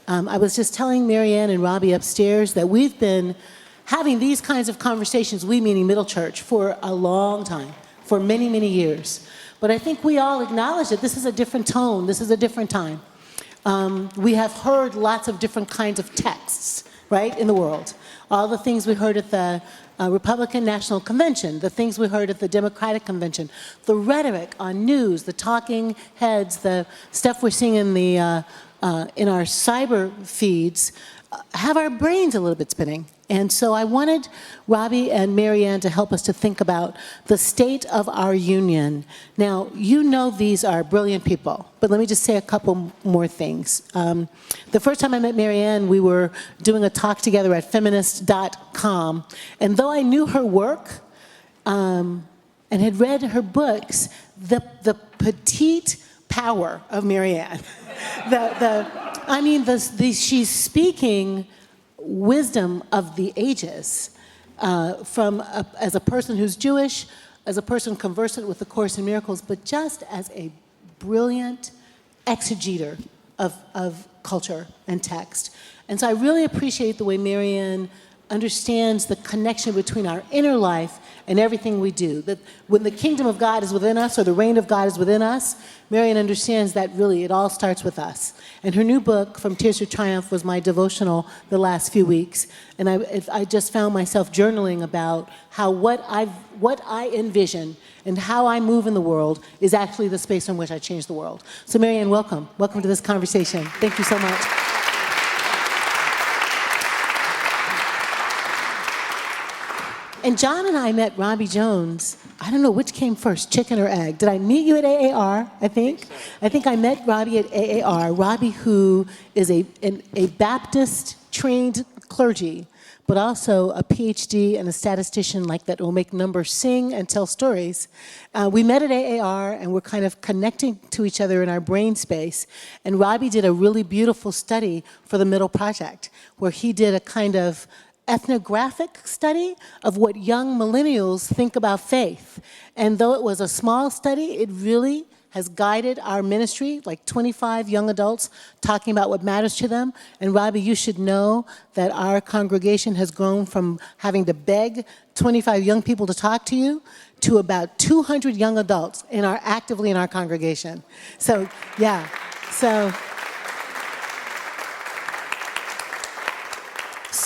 I was just telling Marianne and Robbie upstairs that we've been having these kinds of conversations, we meaning Middle Church, for a long time, for many, many years. But I think we all acknowledge that this is a different tone, this is a different time. We have heard lots of different kinds of texts, right, in the world. All the things we heard at the Republican National Convention, the things we heard at the Democratic Convention, the rhetoric on news, the talking heads, the stuff we're seeing in our cyber feeds, have our brains a little bit spinning. And so I wanted Robbie and Marianne to help us to think about the state of our union. Now, you know these are brilliant people, but let me just say a couple more things. The first time I met Marianne, we were doing a talk together at feminist.com, and though I knew her work and had read her books, the petite power of Marianne, she's speaking wisdom of the ages as a person who's Jewish, as a person conversant with the Course in Miracles, but just as a brilliant exegeter of culture and text. And so I really appreciate the way Marianne understands the connection between our inner life and everything we do. That when the kingdom of God is within us, or the reign of God is within us, Marianne understands that really it all starts with us. And her new book, From Tears to Triumph, was my devotional the last few weeks. And I just found myself journaling about how what I envision and how I move in the world is actually the space in which I change the world. So Marianne, welcome. Welcome to this conversation. Thank you so much. And John and I met Robbie Jones. I don't know which came first, chicken or egg. Did I meet you at AAR, I think? I think I met Robbie at AAR. Robbie, who is a Baptist-trained clergy, but also a Ph.D. and a statistician like that will make numbers sing and tell stories. We met at AAR, and we're kind of connecting to each other in our brain space. And Robbie did a really beautiful study for the Middle Project, where he did a kind of ethnographic study of what young millennials think about faith. And though it was a small study, it really has guided our ministry, like 25 young adults talking about what matters to them. And Robbie, you should know that our congregation has grown from having to beg 25 young people to talk to you to about 200 young adults actively in our congregation. So, yeah.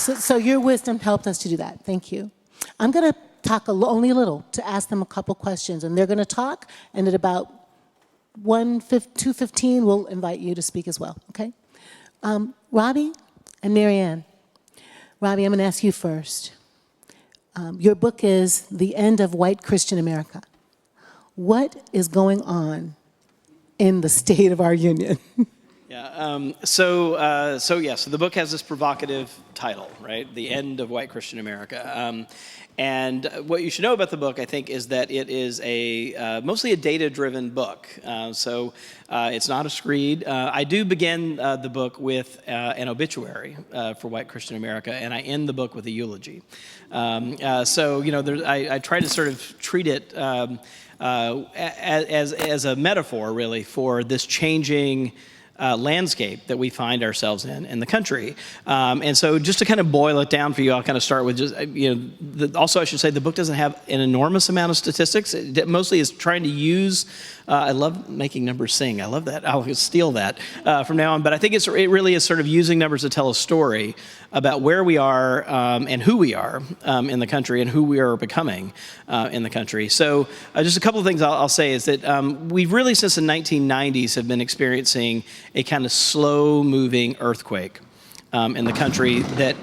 So your wisdom helped us to do that. Thank you. I'm going to talk only a little to ask them a couple questions, and they're going to talk, and at about 2:15, we'll invite you to speak as well, okay? Robbie and Marianne. Robbie, I'm going to ask you first. Your book is The End of White Christian America. What is going on in the state of our union? Yeah, so the book has this provocative title, right? The End of White Christian America. And what you should know about the book, I think, is that it is mostly a data-driven book. So it's not a screed. I do begin the book with an obituary for White Christian America, and I end the book with a eulogy. I try to sort of treat it as a metaphor, really, for this changing landscape that we find ourselves in the country. And so just to kind of boil it down for you, I'll kind of start with just, also I should say the book doesn't have an enormous amount of statistics. It mostly is trying to use, I love making numbers sing. I love that. I'll steal that from now on. But I think it really is sort of using numbers to tell a story about where we are and who we are in the country and who we are becoming in the country. So just a couple of things I'll say is that we've really, since the 1990s, have been experiencing a kind of slow-moving earthquake in the country that...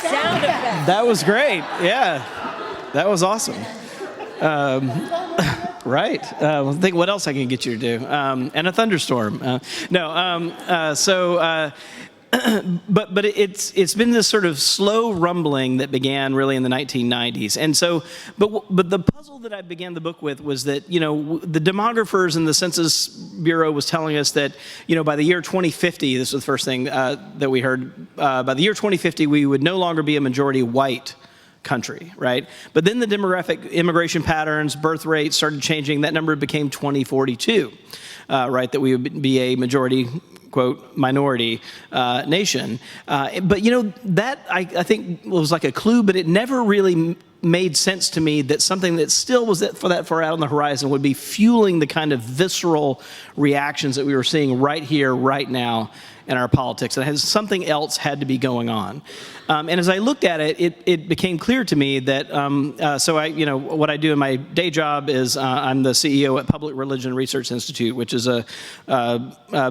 Sound effect. That was great. Yeah, that was awesome. Right. Think what else I can get you to do. And a thunderstorm. But it's been this sort of slow rumbling that began really in the 1990s. And so, but the puzzle that I began the book with was that, the demographers in the Census Bureau was telling us that, by the year 2050, this was the first thing that we heard, by the year 2050, we would no longer be a majority white country, right? But then the demographic immigration patterns, birth rates started changing. That number became 2042, right? That we would be a majority, quote, minority nation. But, that I think was like a clue, but it never really made sense to me that something that still was that far out on the horizon would be fueling the kind of visceral reactions that we were seeing right here, right now in our politics. And something else had to be going on. And as I looked at it, it became clear to me that, what I do in my day job is I'm the CEO at Public Religion Research Institute, which is a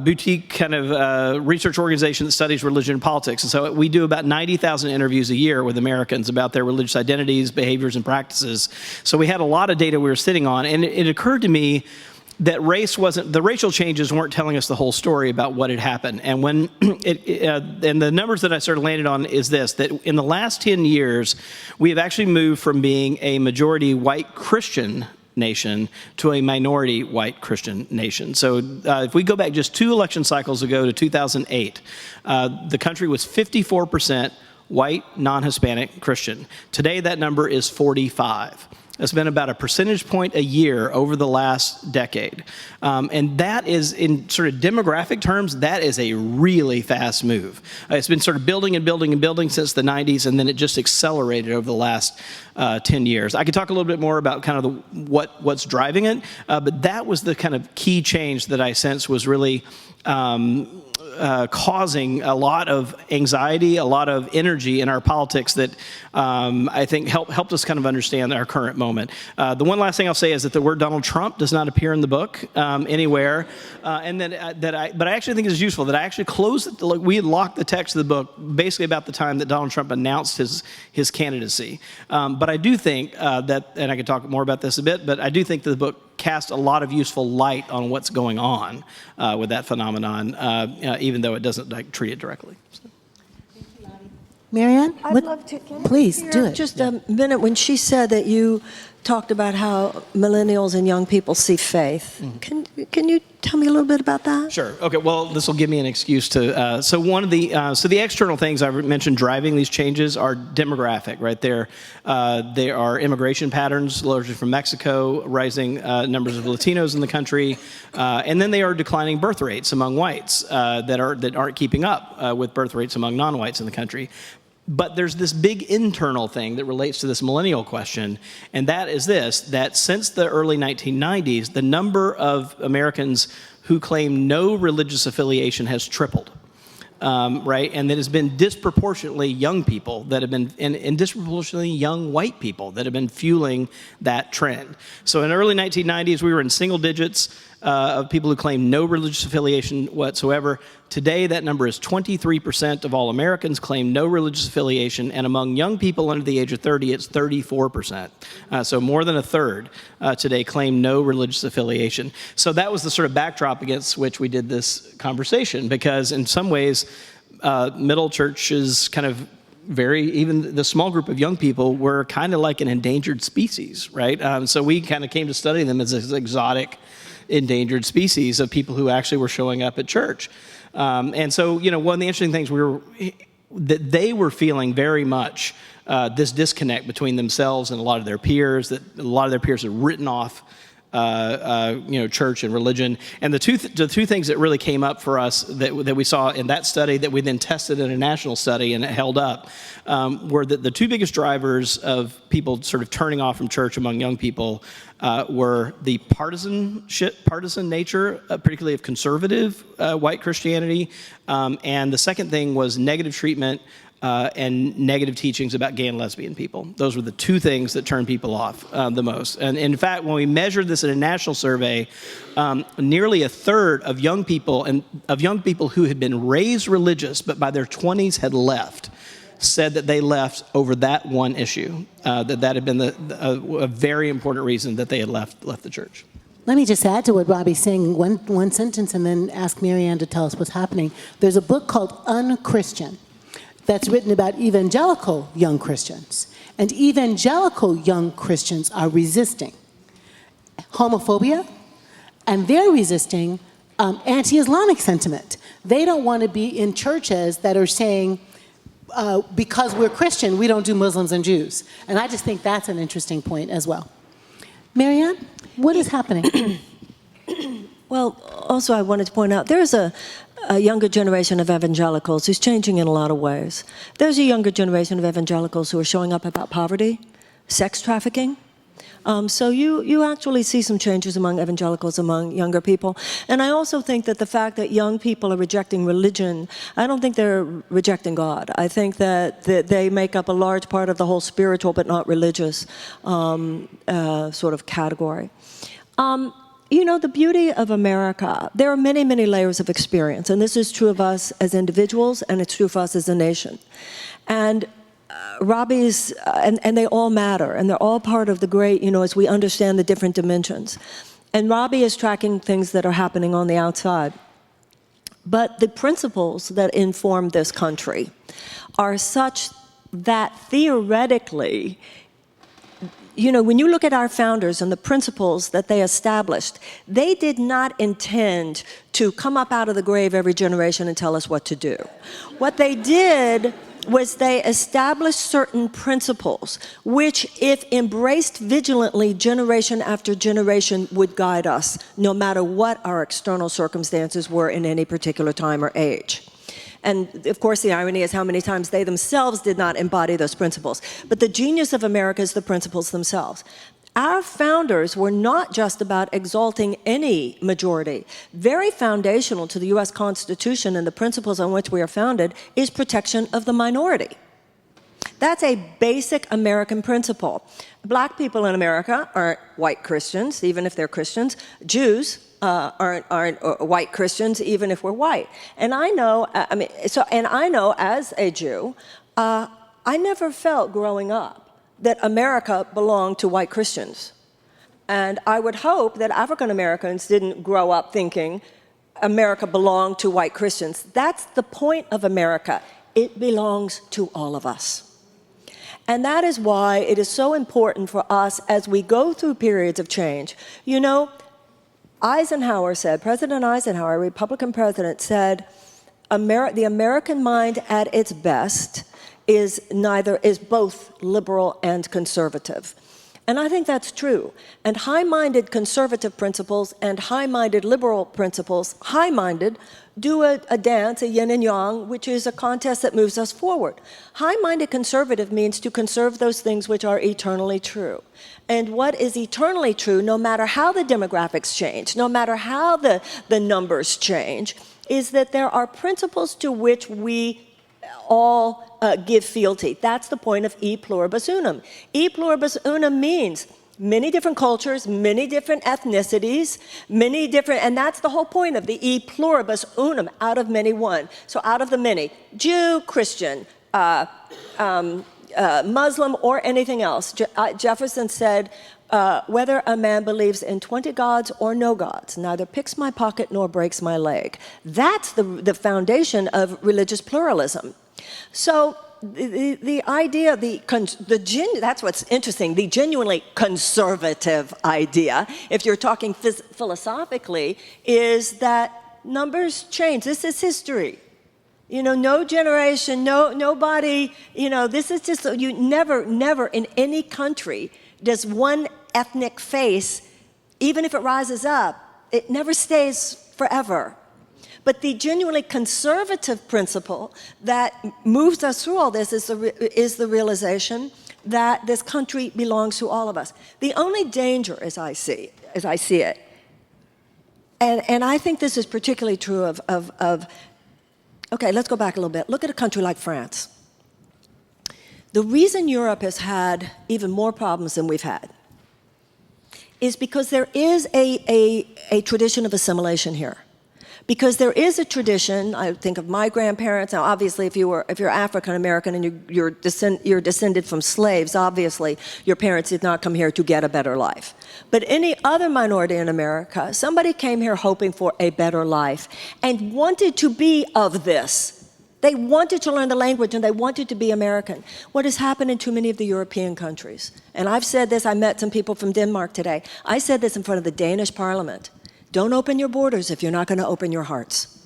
boutique kind of research organization that studies religion and politics. And so we do about 90,000 interviews a year with Americans about their religious identities, behaviors, and practices. So we had a lot of data we were sitting on, and it occurred to me that the racial changes weren't telling us the whole story about what had happened. And when and the numbers that I sort of landed on is this, that in the last 10 years, we have actually moved from being a majority white Christian nation to a minority white Christian nation. So if we go back just 2 election cycles ago to 2008, the country was 54% white, non-Hispanic Christian. Today, that number is 45. It's been about a percentage point a year over the last decade. And that is, in sort of demographic terms, that is a really fast move. It's been sort of building and building and building since the 90s, and then it just accelerated over the last 10 years. I could talk a little bit more about kind of what's driving it, but that was the kind of key change that I sensed was really causing a lot of anxiety, a lot of energy in our politics that I think helped us kind of understand our current moment. The one last thing I'll say is that the word Donald Trump does not appear in the book anywhere, and but I actually think it's useful that I actually closed it. We had locked the text of the book basically about the time that Donald Trump announced his candidacy. But I do think that, and I could talk more about this a bit, but I do think that the book cast a lot of useful light on what's going on with that phenomenon, even though it doesn't treat it directly. So. Marianne? I'd love to. Please, do it. Just a minute. When she said that you talked about how millennials and young people see faith, can you tell me a little bit about that? Sure. Okay. Well, this will give me an excuse to. So one of the external things I mentioned driving these changes are demographic, right? There are immigration patterns, largely from Mexico, rising numbers of Latinos in the country, and then they are declining birth rates among whites that aren't keeping up with birth rates among non-whites in the country. But there's this big internal thing that relates to this millennial question, and that is this, that since the early 1990s, the number of Americans who claim no religious affiliation has tripled, right? And that has been disproportionately young people that have been, and disproportionately young white people that have been fueling that trend. So in the early 1990s, we were in single digits of people who claim no religious affiliation whatsoever. Today, that number is 23% of all Americans claim no religious affiliation, and among young people under the age of 30, it's 34%. So more than a third today claim no religious affiliation. So that was the sort of backdrop against which we did this conversation, because in some ways, middle churches kind of even the small group of young people were kind of like an endangered species, right? So we kind of came to study them as this exotic, endangered species of people who actually were showing up at church. And so, one of the interesting things that they were feeling very much this disconnect between themselves and a lot of their peers, that a lot of their peers had written off church and religion. And the two things that really came up for us that we saw in that study that we then tested in a national study and it held up were that the two biggest drivers of people sort of turning off from church among young people were the partisan nature, particularly of conservative white Christianity. And the second thing was negative treatment and negative teachings about gay and lesbian people. Those were the two things that turned people off the most. And in fact, when we measured this in a national survey, nearly a third of young people who had been raised religious but by their 20s had left, said that they left over that one issue, that had been a very important reason that they had left the church. Let me just add to what Robbie's saying, one sentence, and then ask Marianne to tell us what's happening. There's a book called Unchristian that's written about evangelical young Christians. And evangelical young Christians are resisting homophobia, and they're resisting anti-Islamic sentiment. They don't want to be in churches that are saying because we're Christian, we don't do Muslims and Jews. And I just think that's an interesting point as well. Marianne, what is happening? Well, also I wanted to point out, there's a younger generation of evangelicals who's changing in a lot of ways. There's a younger generation of evangelicals who are showing up about poverty, sex trafficking. So you actually see some changes among evangelicals, among younger people. And I also think that the fact that young people are rejecting religion, I don't think they're rejecting God. I think that they make up a large part of the whole spiritual but not religious sort of category. You know, the beauty of America, there are many, many layers of experience, and this is true of us as individuals, and it's true of us as a nation. And Robbie's, and they all matter, and they're all part of the great, you know, as we understand the different dimensions. And Robbie is tracking things that are happening on the outside. But the principles that inform this country are such that theoretically, you know, when you look at our founders and the principles that they established, they did not intend to come up out of the grave every generation and tell us what to do. What they did was they established certain principles which, if embraced vigilantly generation after generation, would guide us no matter what our external circumstances were in any particular time or age. And of course, the irony is how many times they themselves did not embody those principles. But the genius of America is the principles themselves. Our founders were not just about exalting any majority. Very foundational to the U.S. Constitution and the principles on which we are founded is protection of the minority. That's a basic American principle. Black people in America aren't white Christians, even if they're Christians. Jews aren't white Christians, even if we're white. And I know, I know as a Jew, I never felt growing up that America belonged to white Christians. And I would hope that African Americans didn't grow up thinking America belonged to white Christians. That's the point of America. It belongs to all of us. And that is why it is so important for us as we go through periods of change. You know, Eisenhower said, President Eisenhower, Republican president, said, the American mind at its best is both liberal and conservative. And I think that's true. And high-minded conservative principles and high-minded liberal principles, high-minded, do a dance, a yin and yang, which is a contest that moves us forward. High-minded conservative means to conserve those things which are eternally true. And what is eternally true, no matter how the demographics change, no matter how the numbers change, is that there are principles to which we all give fealty. That's the point of e pluribus unum. E pluribus unum means many different cultures, many different ethnicities, many different, and that's the whole point of the e pluribus unum, out of many one. So out of the many, Jew, Christian, Muslim, or anything else. Jefferson said, whether a man believes in 20 gods or no gods, neither picks my pocket nor breaks my leg. That's the foundation of religious pluralism. So the idea, that's what's interesting, the genuinely conservative idea, if you're talking philosophically, is that numbers change. This is history. You know, no generation, nobody, you know, this is just, you never in any country does one ethnic face, even if it rises up, it never stays forever. But the genuinely conservative principle that moves us through all this is the realization that this country belongs to all of us. The only danger, as I see it, and I think this is particularly true of okay, let's go back a little bit. Look at a country like France. The reason Europe has had even more problems than we've had is because there is a tradition of assimilation here. Because there is a tradition, I think of my grandparents, now obviously if you're African American and you're descended from slaves, obviously your parents did not come here to get a better life. But any other minority in America, somebody came here hoping for a better life and wanted to be of this. They wanted to learn the language and they wanted to be American. What has happened in too many of the European countries, and I've said this, I met some people from Denmark today, I said this in front of the Danish parliament. Don't open your borders if you're not going to open your hearts.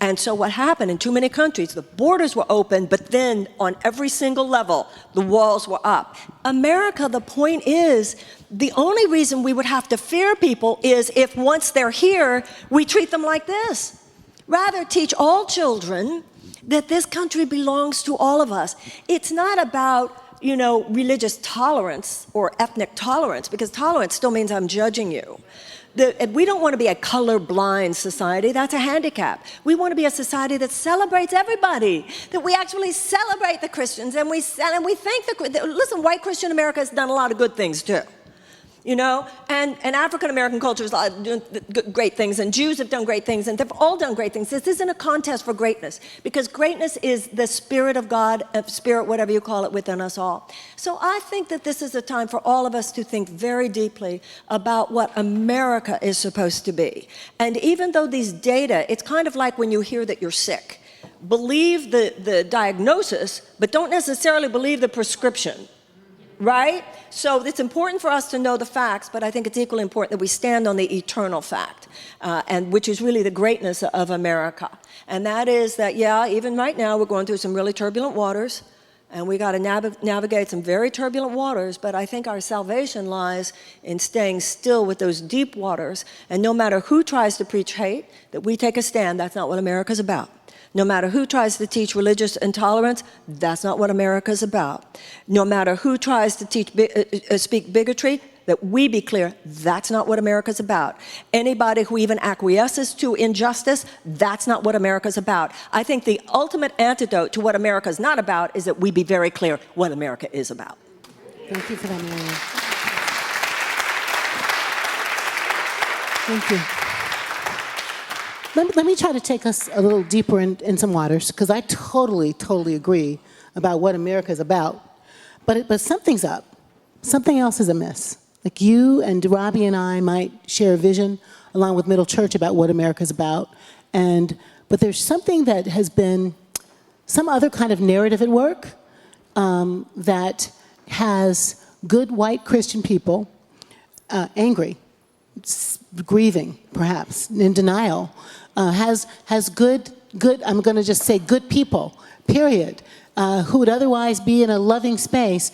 And so what happened in too many countries, the borders were open, but then on every single level, the walls were up. America, the point is, the only reason we would have to fear people is if once they're here, we treat them like this. Rather, teach all children that this country belongs to all of us. It's not about, religious tolerance or ethnic tolerance, because tolerance still means I'm judging you. We don't want to be a colorblind society. That's a handicap. We want to be a society that celebrates everybody, that we actually celebrate the Christians, and we think listen, white Christian America has done a lot of good things too. And African-American culture is doing great things, and Jews have done great things, and they've all done great things. This isn't a contest for greatness, because greatness is the Spirit of God, Spirit, whatever you call it, within us all. So I think that this is a time for all of us to think very deeply about what America is supposed to be. And even though these data, it's kind of like when you hear that you're sick. Believe the diagnosis, but don't necessarily believe the prescription. Right? So it's important for us to know the facts, but I think it's equally important that we stand on the eternal fact, and which is really the greatness of America. And that is that, even right now we're going through some really turbulent waters, and we got to navigate some very turbulent waters, but I think our salvation lies in staying still with those deep waters, and no matter who tries to preach hate, that we take a stand. That's not what America's about. No matter who tries to teach religious intolerance, that's not what America's about. No matter who tries to speak bigotry, that we be clear, that's not what America's about. Anybody who even acquiesces to injustice, that's not what America's about. I think the ultimate antidote to what America's not about is that we be very clear what America is about. Thank you for that, Marianne. Thank you. Let me try to take us a little deeper in some waters, because I totally agree about what America is about. But something's up. Something else is amiss. Like you and Robbie and I might share a vision along with Middle Church about what America's about. But there's something that has been some other kind of narrative at work that has good white Christian people angry, grieving, perhaps, in denial, has good, I'm going to just say good people, period, who would otherwise be in a loving space,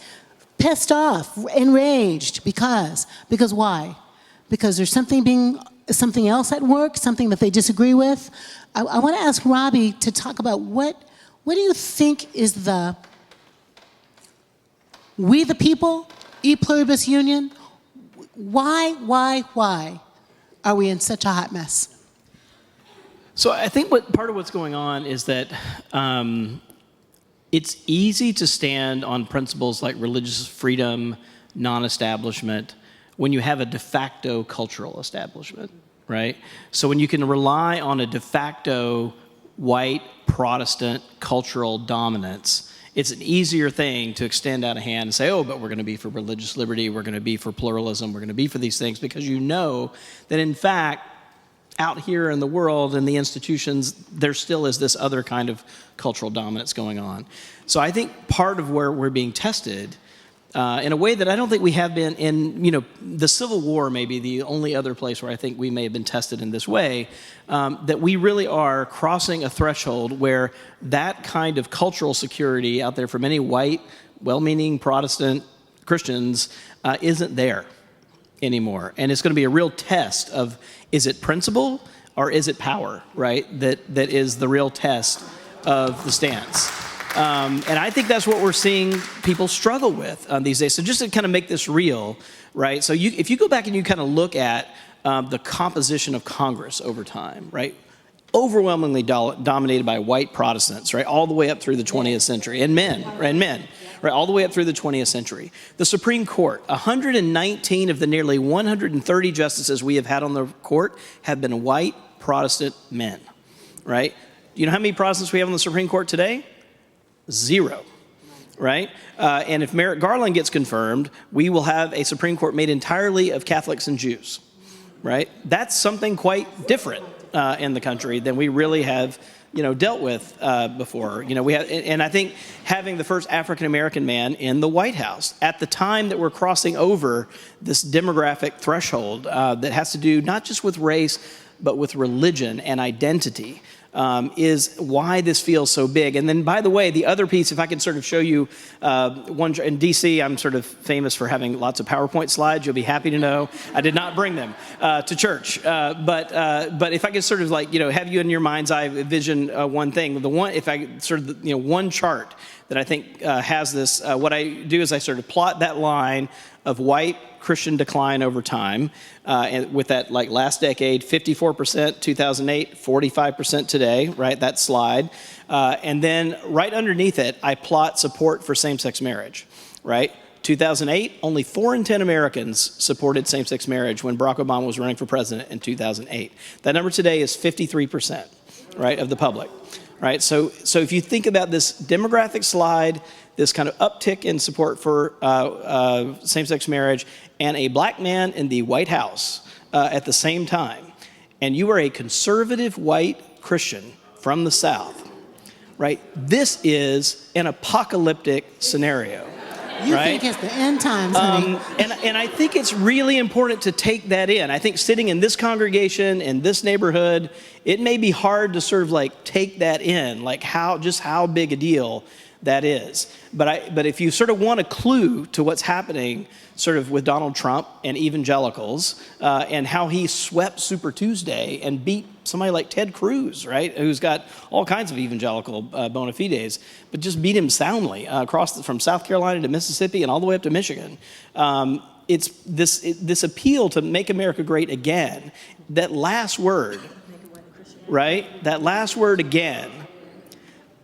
pissed off, enraged, because why? Because there's something else at work, something that they disagree with. I want to ask Robbie to talk about what do you think is we the people, e pluribus union, why are we in such a hot mess? So I think part of what's going on is that it's easy to stand on principles like religious freedom, non-establishment, when you have a de facto cultural establishment, right? So when you can rely on a de facto white Protestant cultural dominance, it's an easier thing to extend out a hand and say, oh, but we're going to be for religious liberty, we're going to be for pluralism, we're going to be for these things, because you know that in fact, out here in the world and the institutions, there still is this other kind of cultural dominance going on. So I think part of where we're being tested in a way that I don't think we have been in, the Civil War may be the only other place where I think we may have been tested in this way, that we really are crossing a threshold where that kind of cultural security out there for many white, well-meaning Protestant Christians isn't there anymore. And it's going to be a real test of, is it principle or is it power, right? That is the real test of the stance. And I think that's what we're seeing people struggle with these days. So just to kind of make this real, right? So if you go back and you kind of look at the composition of Congress over time, right? Overwhelmingly dominated by white Protestants, right? All the way up through the 20th century, and men, right? All the way up through the 20th century. The Supreme Court, 119 of the nearly 130 justices we have had on the court have been white Protestant men, right? You know how many Protestants we have on the Supreme Court today? 0, right? And if Merrick Garland gets confirmed, we will have a Supreme Court made entirely of Catholics and Jews, right? That's something quite different in the country than we really have, dealt with before. We have, and I think having the first African-American man in the White House at the time that we're crossing over this demographic threshold that has to do not just with race, but with religion and identity. is why this feels so big. And then, by the way, the other piece, if I can sort of show you one, in DC, I'm sort of famous for having lots of PowerPoint slides. You'll be happy to know I did not bring them to church. But if I could sort of like, have you in your mind's eye vision one thing, if I sort of, one chart that I think has this, what I do is I sort of plot that line of white Christian decline over time, and with that like last decade, 54%, 2008, 45% today, right? That slide. And then right underneath it, I plot support for same-sex marriage, right? 2008, only 4 in 10 Americans supported same-sex marriage when Barack Obama was running for president in 2008. That number today is 53%, right, of the public, right? So if you think about this demographic slide, this kind of uptick in support for same-sex marriage, and a black man in the White House at the same time, and you are a conservative white Christian from the South, right? This is an apocalyptic scenario. You right? think it's the end times, honey. And I think it's really important to take that in. I think sitting in this congregation, in this neighborhood, it may be hard to sort of like take that in, like how big a deal that is. But if you sort of want a clue to what's happening sort of with Donald Trump and evangelicals and how he swept Super Tuesday and beat somebody like Ted Cruz, right, who's got all kinds of evangelical bona fides, but just beat him soundly from South Carolina to Mississippi and all the way up to Michigan. It's this appeal to make America great again. That last word, right, that last word again,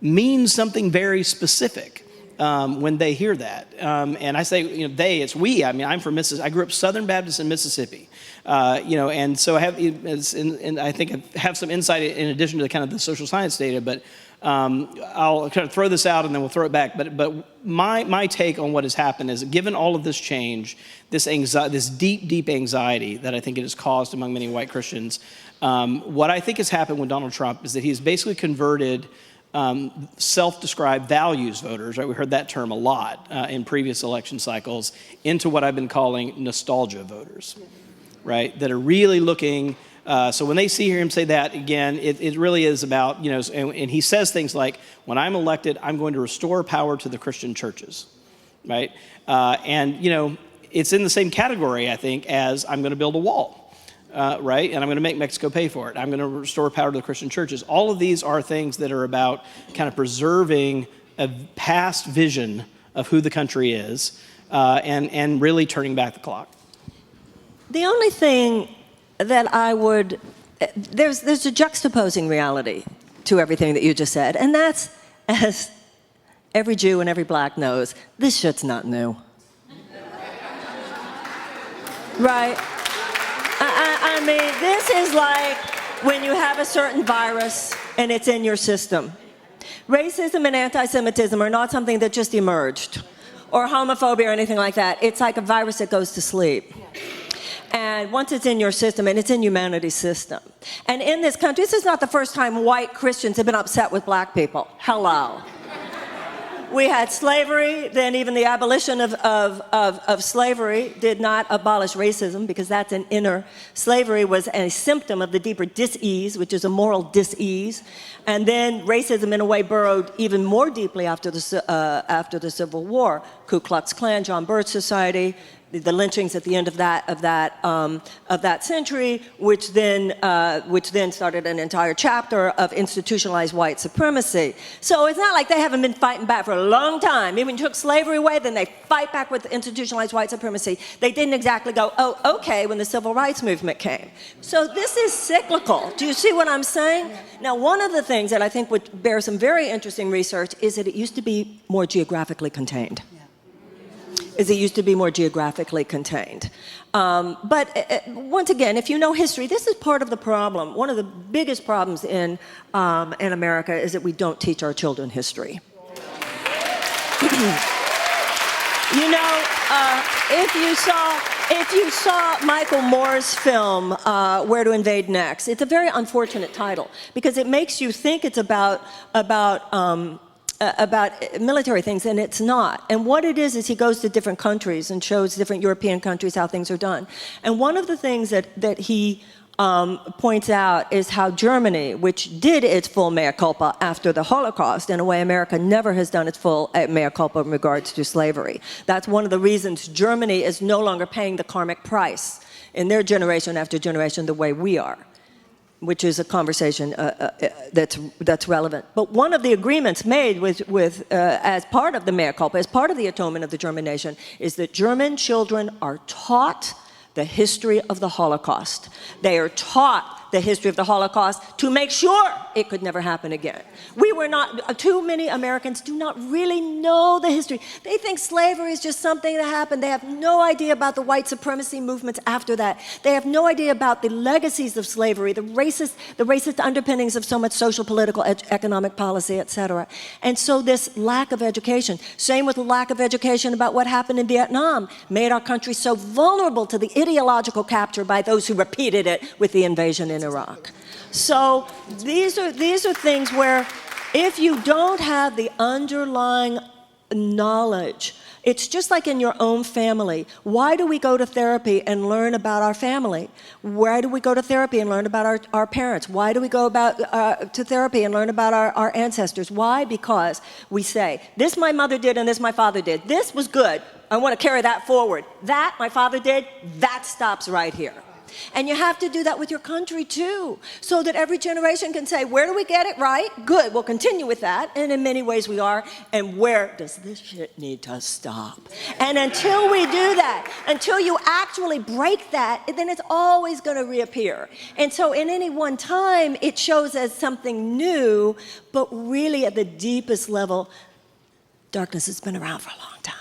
means something very specific when they hear that. And I say, it's we. I mean, I'm from Mississippi. I grew up Southern Baptist in Mississippi. And so I have, and I think I have some insight in addition to kind of the social science data, but I'll kind of throw this out and then we'll throw it back. But my take on what has happened is, given all of this change, this deep anxiety that I think it has caused among many white Christians, what I think has happened with Donald Trump is that he's basically converted self-described values voters, right? We heard that term a lot in previous election cycles, into what I've been calling nostalgia voters, right? That are really looking, so when they hear him say that, again, it really is about, and he says things like, when I'm elected, I'm going to restore power to the Christian churches, right? And, it's in the same category, I think, as I'm going to build a wall. Right? And I'm going to make Mexico pay for it. I'm going to restore power to the Christian churches. All of these are things that are about kind of preserving a past vision of who the country is and really turning back the clock. The only thing that there's a juxtaposing reality to everything that you just said, and that's, as every Jew and every black knows, this shit's not new. Right? I mean, this is like when you have a certain virus and it's in your system. Racism and anti-Semitism are not something that just emerged, or homophobia or anything like that. It's like a virus that goes to sleep. And once it's in your system, and it's in humanity's system. And in this country, this is not the first time white Christians have been upset with black people. Hello. We had slavery, then even the abolition of slavery did not abolish racism, because that's an inner. Slavery was a symptom of the deeper dis-ease, which is a moral dis-ease. And then racism, in a way, burrowed even more deeply after the Civil War. Ku Klux Klan, John Birch Society, the lynchings at the end of that century, which then started an entire chapter of institutionalized white supremacy. So it's not like they haven't been fighting back for a long time. Even took slavery away, then they fight back with institutionalized white supremacy. They didn't exactly go, oh, okay, when the civil rights movement came. So this is cyclical. Do you see what I'm saying? Now, one of the things that I think would bear some very interesting research is that it used to be more geographically contained. But once again, if you know history, this is part of the problem. One of the biggest problems in America is that we don't teach our children history. If you saw Michael Moore's film, Where to Invade Next, it's a very unfortunate title, because it makes you think it's about military things, and it's not. And what it is he goes to different countries and shows different European countries how things are done. And one of the things that he points out is how Germany, which did its full mea culpa after the Holocaust, in a way America never has done its full mea culpa in regards to slavery. That's one of the reasons Germany is no longer paying the karmic price in their generation after generation the way we are, which is a conversation that's relevant. But one of the agreements made with as part of the mea culpa, as part of the atonement of the German nation, is that German children are taught the history of the Holocaust. They are taught the history of the Holocaust to make sure it could never happen again. Too many Americans do not really know the history. They think slavery is just something that happened. They have no idea about the white supremacy movements after that. They have no idea about the legacies of slavery, the racist underpinnings of so much social, political, economic policy, etc. And so this lack of education, same with the lack of education about what happened in Vietnam, made our country so vulnerable to the ideological capture by those who repeated it with the invasion in Iraq. So these are things where if you don't have the underlying knowledge, it's just like in your own family. Why do we go to therapy and learn about our family? Why do we go to therapy and learn about our parents? Why do we go to therapy and learn about our ancestors? Why? Because we say, this my mother did and this my father did. This was good. I want to carry that forward. That my father did, that stops right here. And you have to do that with your country too, so that every generation can say, where do we get it right? Good, we'll continue with that, and in many ways we are. And where does this shit need to stop? And until we do that, until you actually break that, then it's always going to reappear. And so in any one time, it shows as something new, but really at the deepest level, darkness has been around for a long time.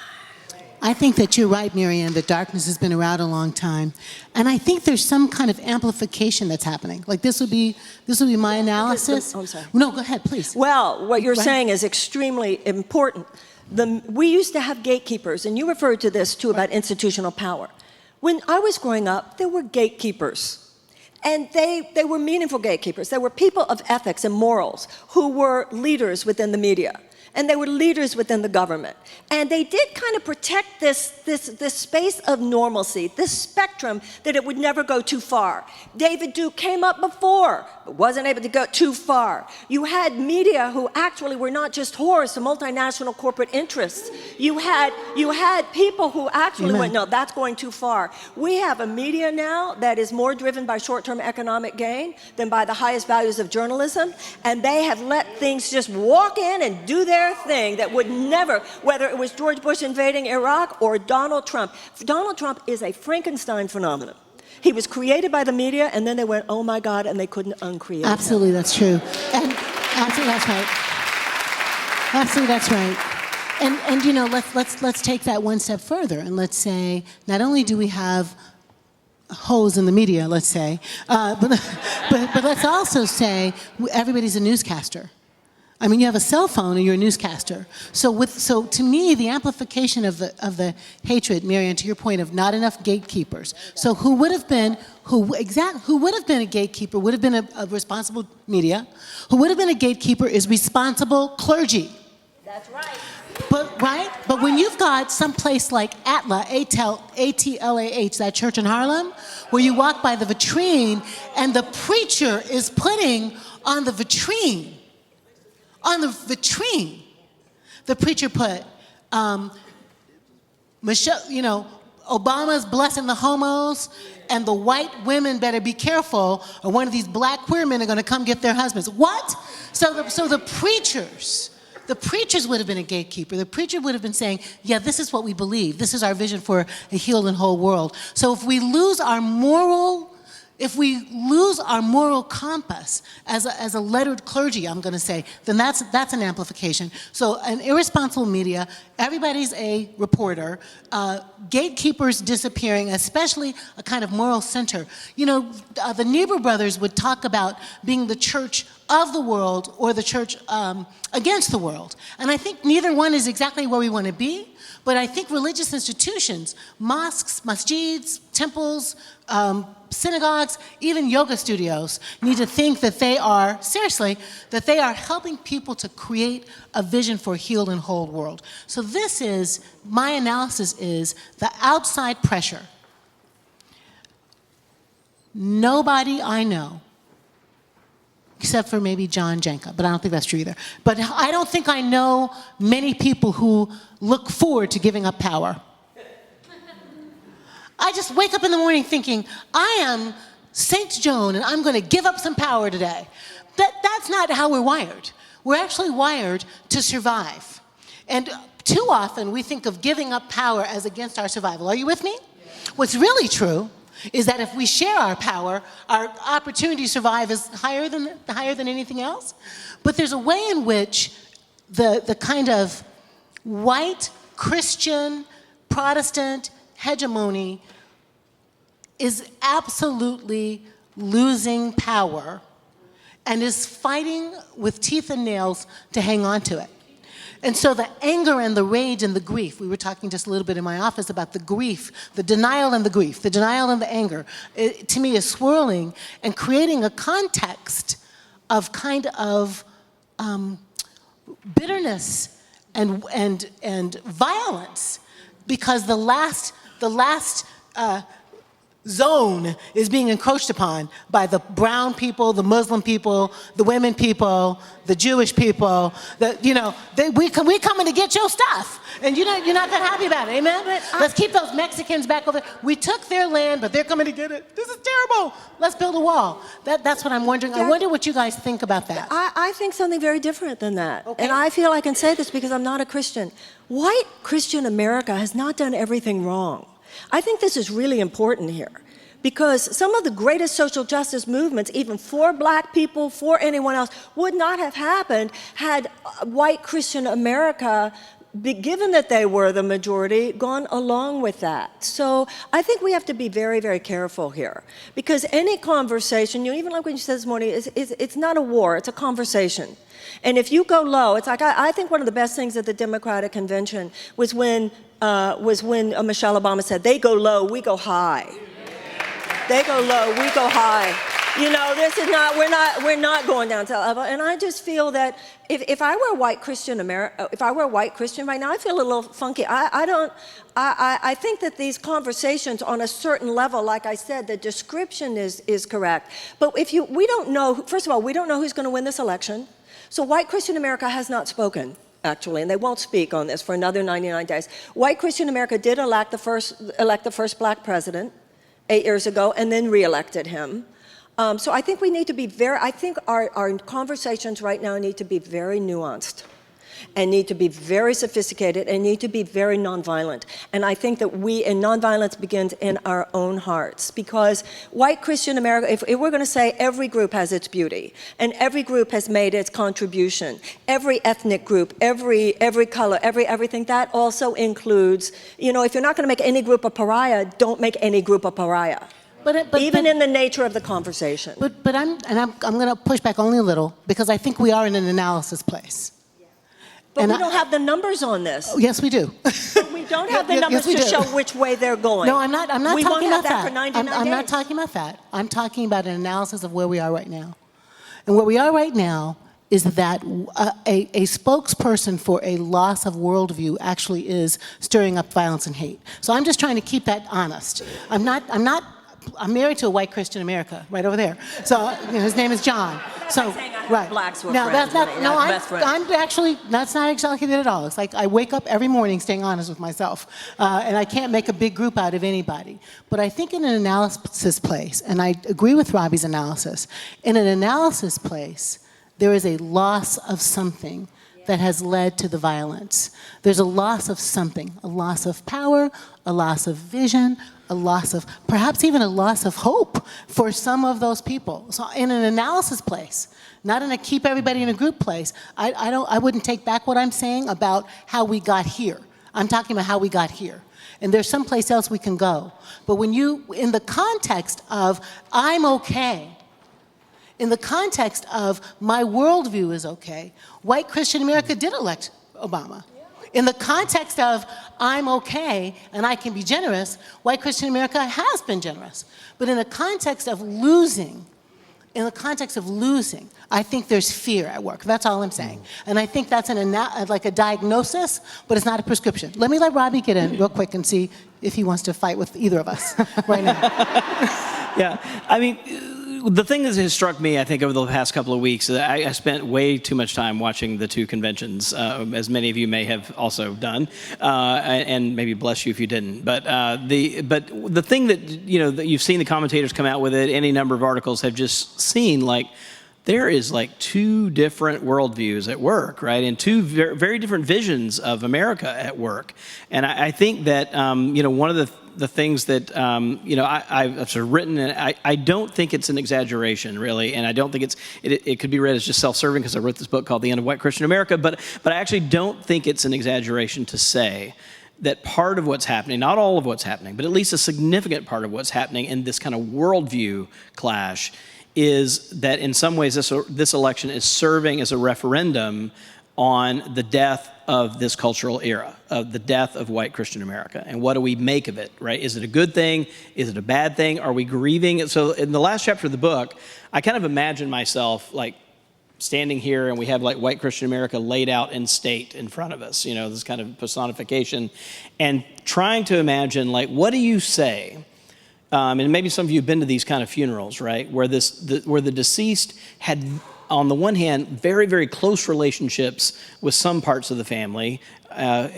I think that you're right, Marianne, that darkness has been around a long time. And I think there's some kind of amplification that's happening. Like this would be my analysis. I'm sorry. No, go ahead, please. Well, what you're saying is extremely important. We used to have gatekeepers, and you referred to this too about institutional power. When I was growing up, there were gatekeepers. And they were meaningful gatekeepers. They were people of ethics and morals who were leaders within the media. And they were leaders within the government. And they did kind of protect this space of normalcy, this spectrum that it would never go too far. David Duke came up before, but wasn't able to go too far. You had media who actually were not just whores to multinational corporate interests. You had people who actually went, no, that's going too far. We have a media now that is more driven by short-term economic gain than by the highest values of journalism. And they have let things just walk in and do their thing that would never, whether it was George Bush invading Iraq or Donald Trump. Donald Trump is a Frankenstein phenomenon. He was created by the media, and then they went, oh my God, and they couldn't uncreate Absolutely, him. that's true. And absolutely, that's right. Absolutely, that's right. And you know, let's take that one step further, and let's say not only do we have hoes in the media, let's say, but let's also say everybody's a newscaster. I mean, you have a cell phone and you're a newscaster. So to me, the amplification of the hatred, Marianne, to your point of not enough gatekeepers. So who would have been a gatekeeper would have been a responsible media. Who would have been a gatekeeper is responsible clergy. That's right. But when you've got some place like ATLAH, that church in Harlem, where you walk by the vitrine and the preacher is putting on the vitrine. On the vitrine, the preacher put, Michelle, you know, Obama's blessing the homos, and the white women better be careful, or one of these black queer men are going to come get their husbands. What? So the preachers would have been a gatekeeper. The preacher would have been saying, yeah, this is what we believe. This is our vision for a healed and whole world. So if we lose our moral compass as a lettered clergy, I'm going to say, then that's an amplification. So an irresponsible media, everybody's a reporter, gatekeepers disappearing, especially a kind of moral center. You know, the Niebuhr brothers would talk about being the church of the world or the church against the world. And I think neither one is exactly where we want to be. But I think religious institutions, mosques, masjids, temples, synagogues, even yoga studios need to think that they are helping people to create a vision for a healed and whole world. So my analysis is the outside pressure nobody I know, except for maybe John Jenka, but I don't think that's true either. But I don't think I know many people who look forward to giving up power. I just wake up in the morning thinking, I am Saint Joan and I'm going to give up some power today. That's not how we're wired. We're actually wired to survive. And too often we think of giving up power as against our survival. Are you with me? What's really true is that if we share our power, our opportunity to survive is higher than anything else. But there's a way in which the kind of white Christian Protestant hegemony is absolutely losing power and is fighting with teeth and nails to hang on to it. And so the anger and the rage and the grief, we were talking just a little bit in my office about the grief, the denial and the grief, the denial and the anger, it, to me is swirling and creating a context of kind of bitterness and violence, because the last zone is being encroached upon by the brown people, the Muslim people, the women people, the Jewish people. We coming to get your stuff, and you're not that happy about it. Amen. Let's keep those Mexicans back over there. We took their land, but they're coming to get it. This is terrible. Let's build a wall. That's what I'm wondering. I wonder what you guys think about that. I think something very different than that. Okay. And I feel I can say this because I'm not a Christian. White Christian America has not done everything wrong. I think this is really important here, because some of the greatest social justice movements, even for black people, for anyone else, would not have happened had white Christian America, given that they were the majority, gone along with that. So I think we have to be very, very careful here, because any conversation, even like what you said this morning, it's not a war, it's a conversation. And if you go low, it's like, I think one of the best things at the Democratic Convention was when Michelle Obama said, they go low, we go high. They go low, we go high. This is not, we're not going down to that level. And I just feel that if I were a white Christian right now, I feel a little funky. I think that these conversations on a certain level, like I said, the description is correct. But we don't know, first of all, we don't know who's going to win this election. So white Christian America has not spoken, actually, and they won't speak on this for another 99 days. White Christian America did elect the first black president 8 years ago and then re-elected him. So I think we need to be I think our conversations right now need to be very nuanced and need to be very sophisticated and need to be very nonviolent. And I think that nonviolence begins in our own hearts, because white Christian America, if we're going to say every group has its beauty and every group has made its contribution, every ethnic group, every color, everything, that also includes, if you're not going to make any group a pariah, don't make any group a pariah. But in the nature of the conversation. But I'm going to push back only a little, because I think we are in an analysis place. But we don't have the numbers on this. Oh, yes, we do. We don't have the numbers to show which way they're going. No, I'm not we talking won't about have that. For 99 I'm days. not talking about that. I'm talking about an analysis of where we are right now. And where we are right now is that a spokesperson for a loss of worldview actually is stirring up violence and hate. So I'm just trying to keep that honest. I'm married to a white Christian America, right over there. So his name is John. So right. Blacks were no, friends. I'm actually, that's not exactly it at all. It's like I wake up every morning staying honest with myself, and I can't make a big group out of anybody. But I think in an analysis place, and I agree with Robbie's analysis, in an analysis place, there is a loss of something that has led to the violence. There's a loss of something, a loss of power, a loss of vision, a loss of, perhaps even a loss of hope for some of those people. So in an analysis place, not in a keep everybody in a group place, I wouldn't take back what I'm saying about how we got here. I'm talking about how we got here. And there's someplace else we can go. But when in the context of I'm okay, in the context of my worldview is okay, white Christian America did elect Obama. In the context of I'm okay and I can be generous, white Christian America has been generous. But in the context of losing in the context of losing, I think there's fear at work. That's all I'm saying. And I think that's like a diagnosis, but it's not a prescription. Let me let Robbie get in real quick and see if he wants to fight with either of us right now. Yeah, I mean, the thing that has struck me, I think, over the past couple of weeks, I spent way too much time watching the two conventions, as many of you may have also done, and maybe bless you if you didn't. But the thing that that you've seen the commentators come out with it, any number of articles have just seen like there is like two different worldviews at work, right, and two very different visions of America at work, and I think that one of the things that I've sort of written, and I don't think it's an exaggeration, really, and I don't think it could be read as just self-serving because I wrote this book called The End of White Christian America, but I actually don't think it's an exaggeration to say that part of what's happening, not all of what's happening, but at least a significant part of what's happening in this kind of worldview clash is that in some ways this election is serving as a referendum on the death of this cultural era, of the death of white Christian America. And what do we make of it, right? Is it a good thing? Is it a bad thing? Are we grieving? So in the last chapter of the book, I kind of imagine myself like standing here and we have like white Christian America laid out in state in front of us, this kind of personification, and trying to imagine like, what do you say? And maybe some of you have been to these kind of funerals, right? Where the deceased had, on the one hand, very, very close relationships with some parts of the family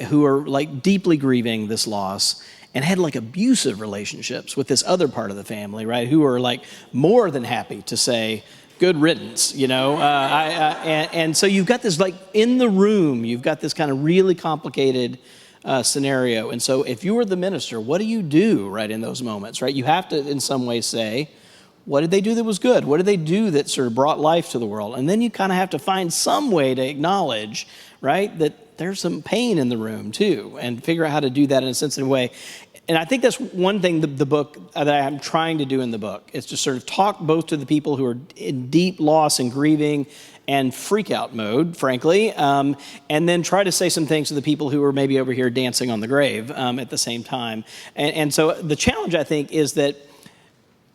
who are like deeply grieving this loss, and had like abusive relationships with this other part of the family, right? Who are like more than happy to say, good riddance, and so you've got this like in the room, you've got this kind of really complicated scenario. And so if you were the minister, what do you do right in those moments, right? You have to in some ways say, what did they do that was good? What did they do that sort of brought life to the world? And then you kind of have to find some way to acknowledge, right, that there's some pain in the room too, and figure out how to do that in a sensitive way. And I think that's one thing the book that I'm trying to do in the book is to sort of talk both to the people who are in deep loss and grieving and freak out mode, frankly, and then try to say some things to the people who are maybe over here dancing on the grave at the same time. And so the challenge, I think, is that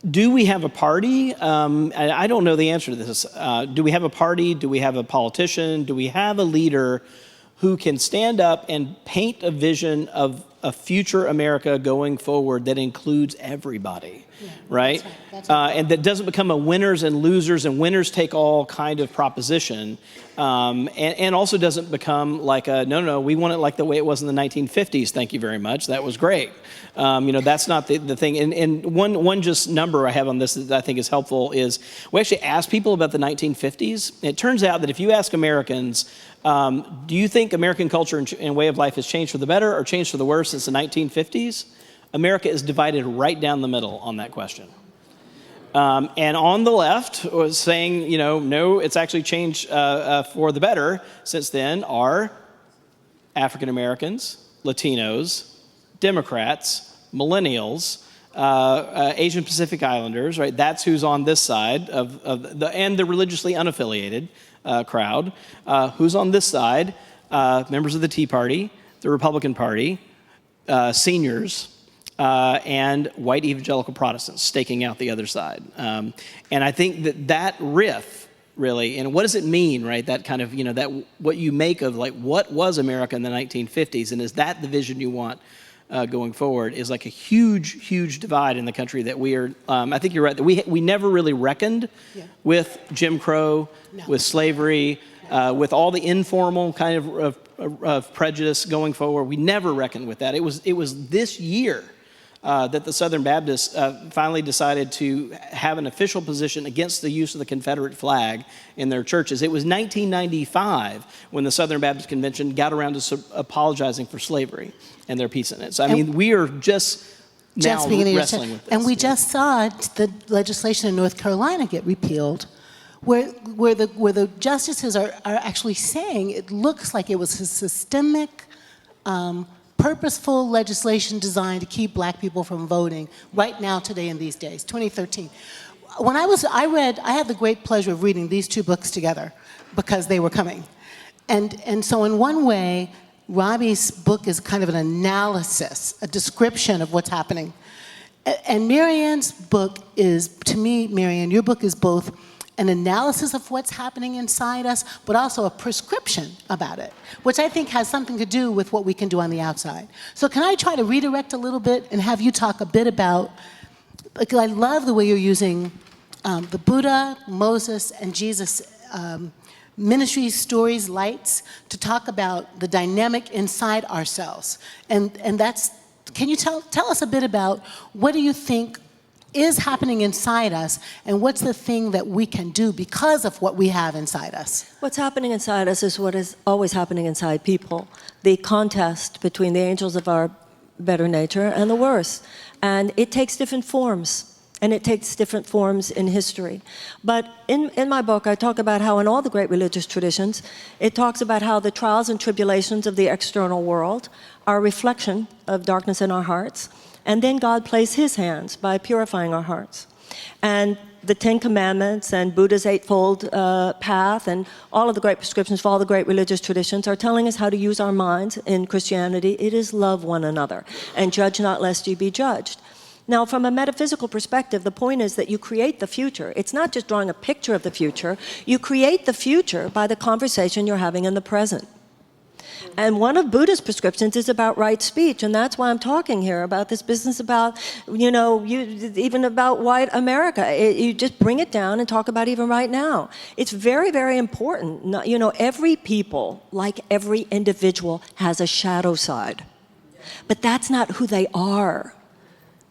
do we have a party? I don't know the answer to this. Do we have a party? Do we have a politician? Do we have a leader who can stand up and paint a vision of a future America going forward that includes everybody, right? That's right. And that doesn't become a winners and losers and winners take all kind of proposition, and also doesn't become like a, no, we want it like the way it was in the 1950s, thank you very much, that was great. That's not the thing. And one just number I have on this that I think is helpful is we actually asked people about the 1950s. It turns out that if you ask Americans, do you think American culture and way of life has changed for the better or changed for the worse since the 1950s? America is divided right down the middle on that question. And on the left was saying, no, it's actually changed for the better since then are African Americans, Latinos, Democrats, Millennials, Asian Pacific Islanders, right? That's who's on this side and the religiously unaffiliated crowd. Who's on this side? Members of the Tea Party, the Republican Party, seniors, and white evangelical Protestants staking out the other side. And I think that riff, really, and what does it mean, right? That kind of, that what you make of like what was America in the 1950s, and is that the vision you want going forward, is like a huge, huge divide in the country that we are, I think you're right, that we never really reckoned with Jim Crow, with slavery, with all the informal kind of prejudice going forward. We never reckoned with that. It was this year that the Southern Baptists finally decided to have an official position against the use of the Confederate flag in their churches. It was 1995 when the Southern Baptist Convention got around to apologizing for slavery and their piece in it. So, I mean, we are just now wrestling with this. And we just saw the legislation in North Carolina get repealed, where the justices are actually saying it looks like it was a systemic, purposeful legislation designed to keep black people from voting right now, today, in these days, 2013. When I had the great pleasure of reading these two books together because they were coming. And so in one way, Robbie's book is kind of an analysis, a description of what's happening. And Marianne's book is, to me, Marianne, your book is both an analysis of what's happening inside us, but also a prescription about it, which I think has something to do with what we can do on the outside. So can I try to redirect a little bit and have you talk a bit about, like, I love the way you're using the Buddha, Moses, and Jesus ministry stories, lights, to talk about the dynamic inside ourselves. And that's, can you tell us a bit about what do you think is happening inside us, and what's the thing that we can do because of what we have inside us? What's happening inside us is what is always happening inside people. The contest between the angels of our better nature and the worse. And it takes different forms. And it takes different forms in history. But in my book, I talk about how in all the great religious traditions, it talks about how the trials and tribulations of the external world are a reflection of darkness in our hearts. And then God plays his hands by purifying our hearts. And the Ten Commandments and Buddha's Eightfold Path and all of the great prescriptions for all the great religious traditions are telling us how to use our minds. In Christianity, it is love one another and judge not lest you be judged. Now, from a metaphysical perspective, the point is that you create the future. It's not just drawing a picture of the future. You create the future by the conversation you're having in the present. And one of Buddha's prescriptions is about right speech, and that's why I'm talking here about this business about, even about white America. You just bring it down and talk about even right now. It's very, very important. Every people, like every individual, has a shadow side. But that's not who they are.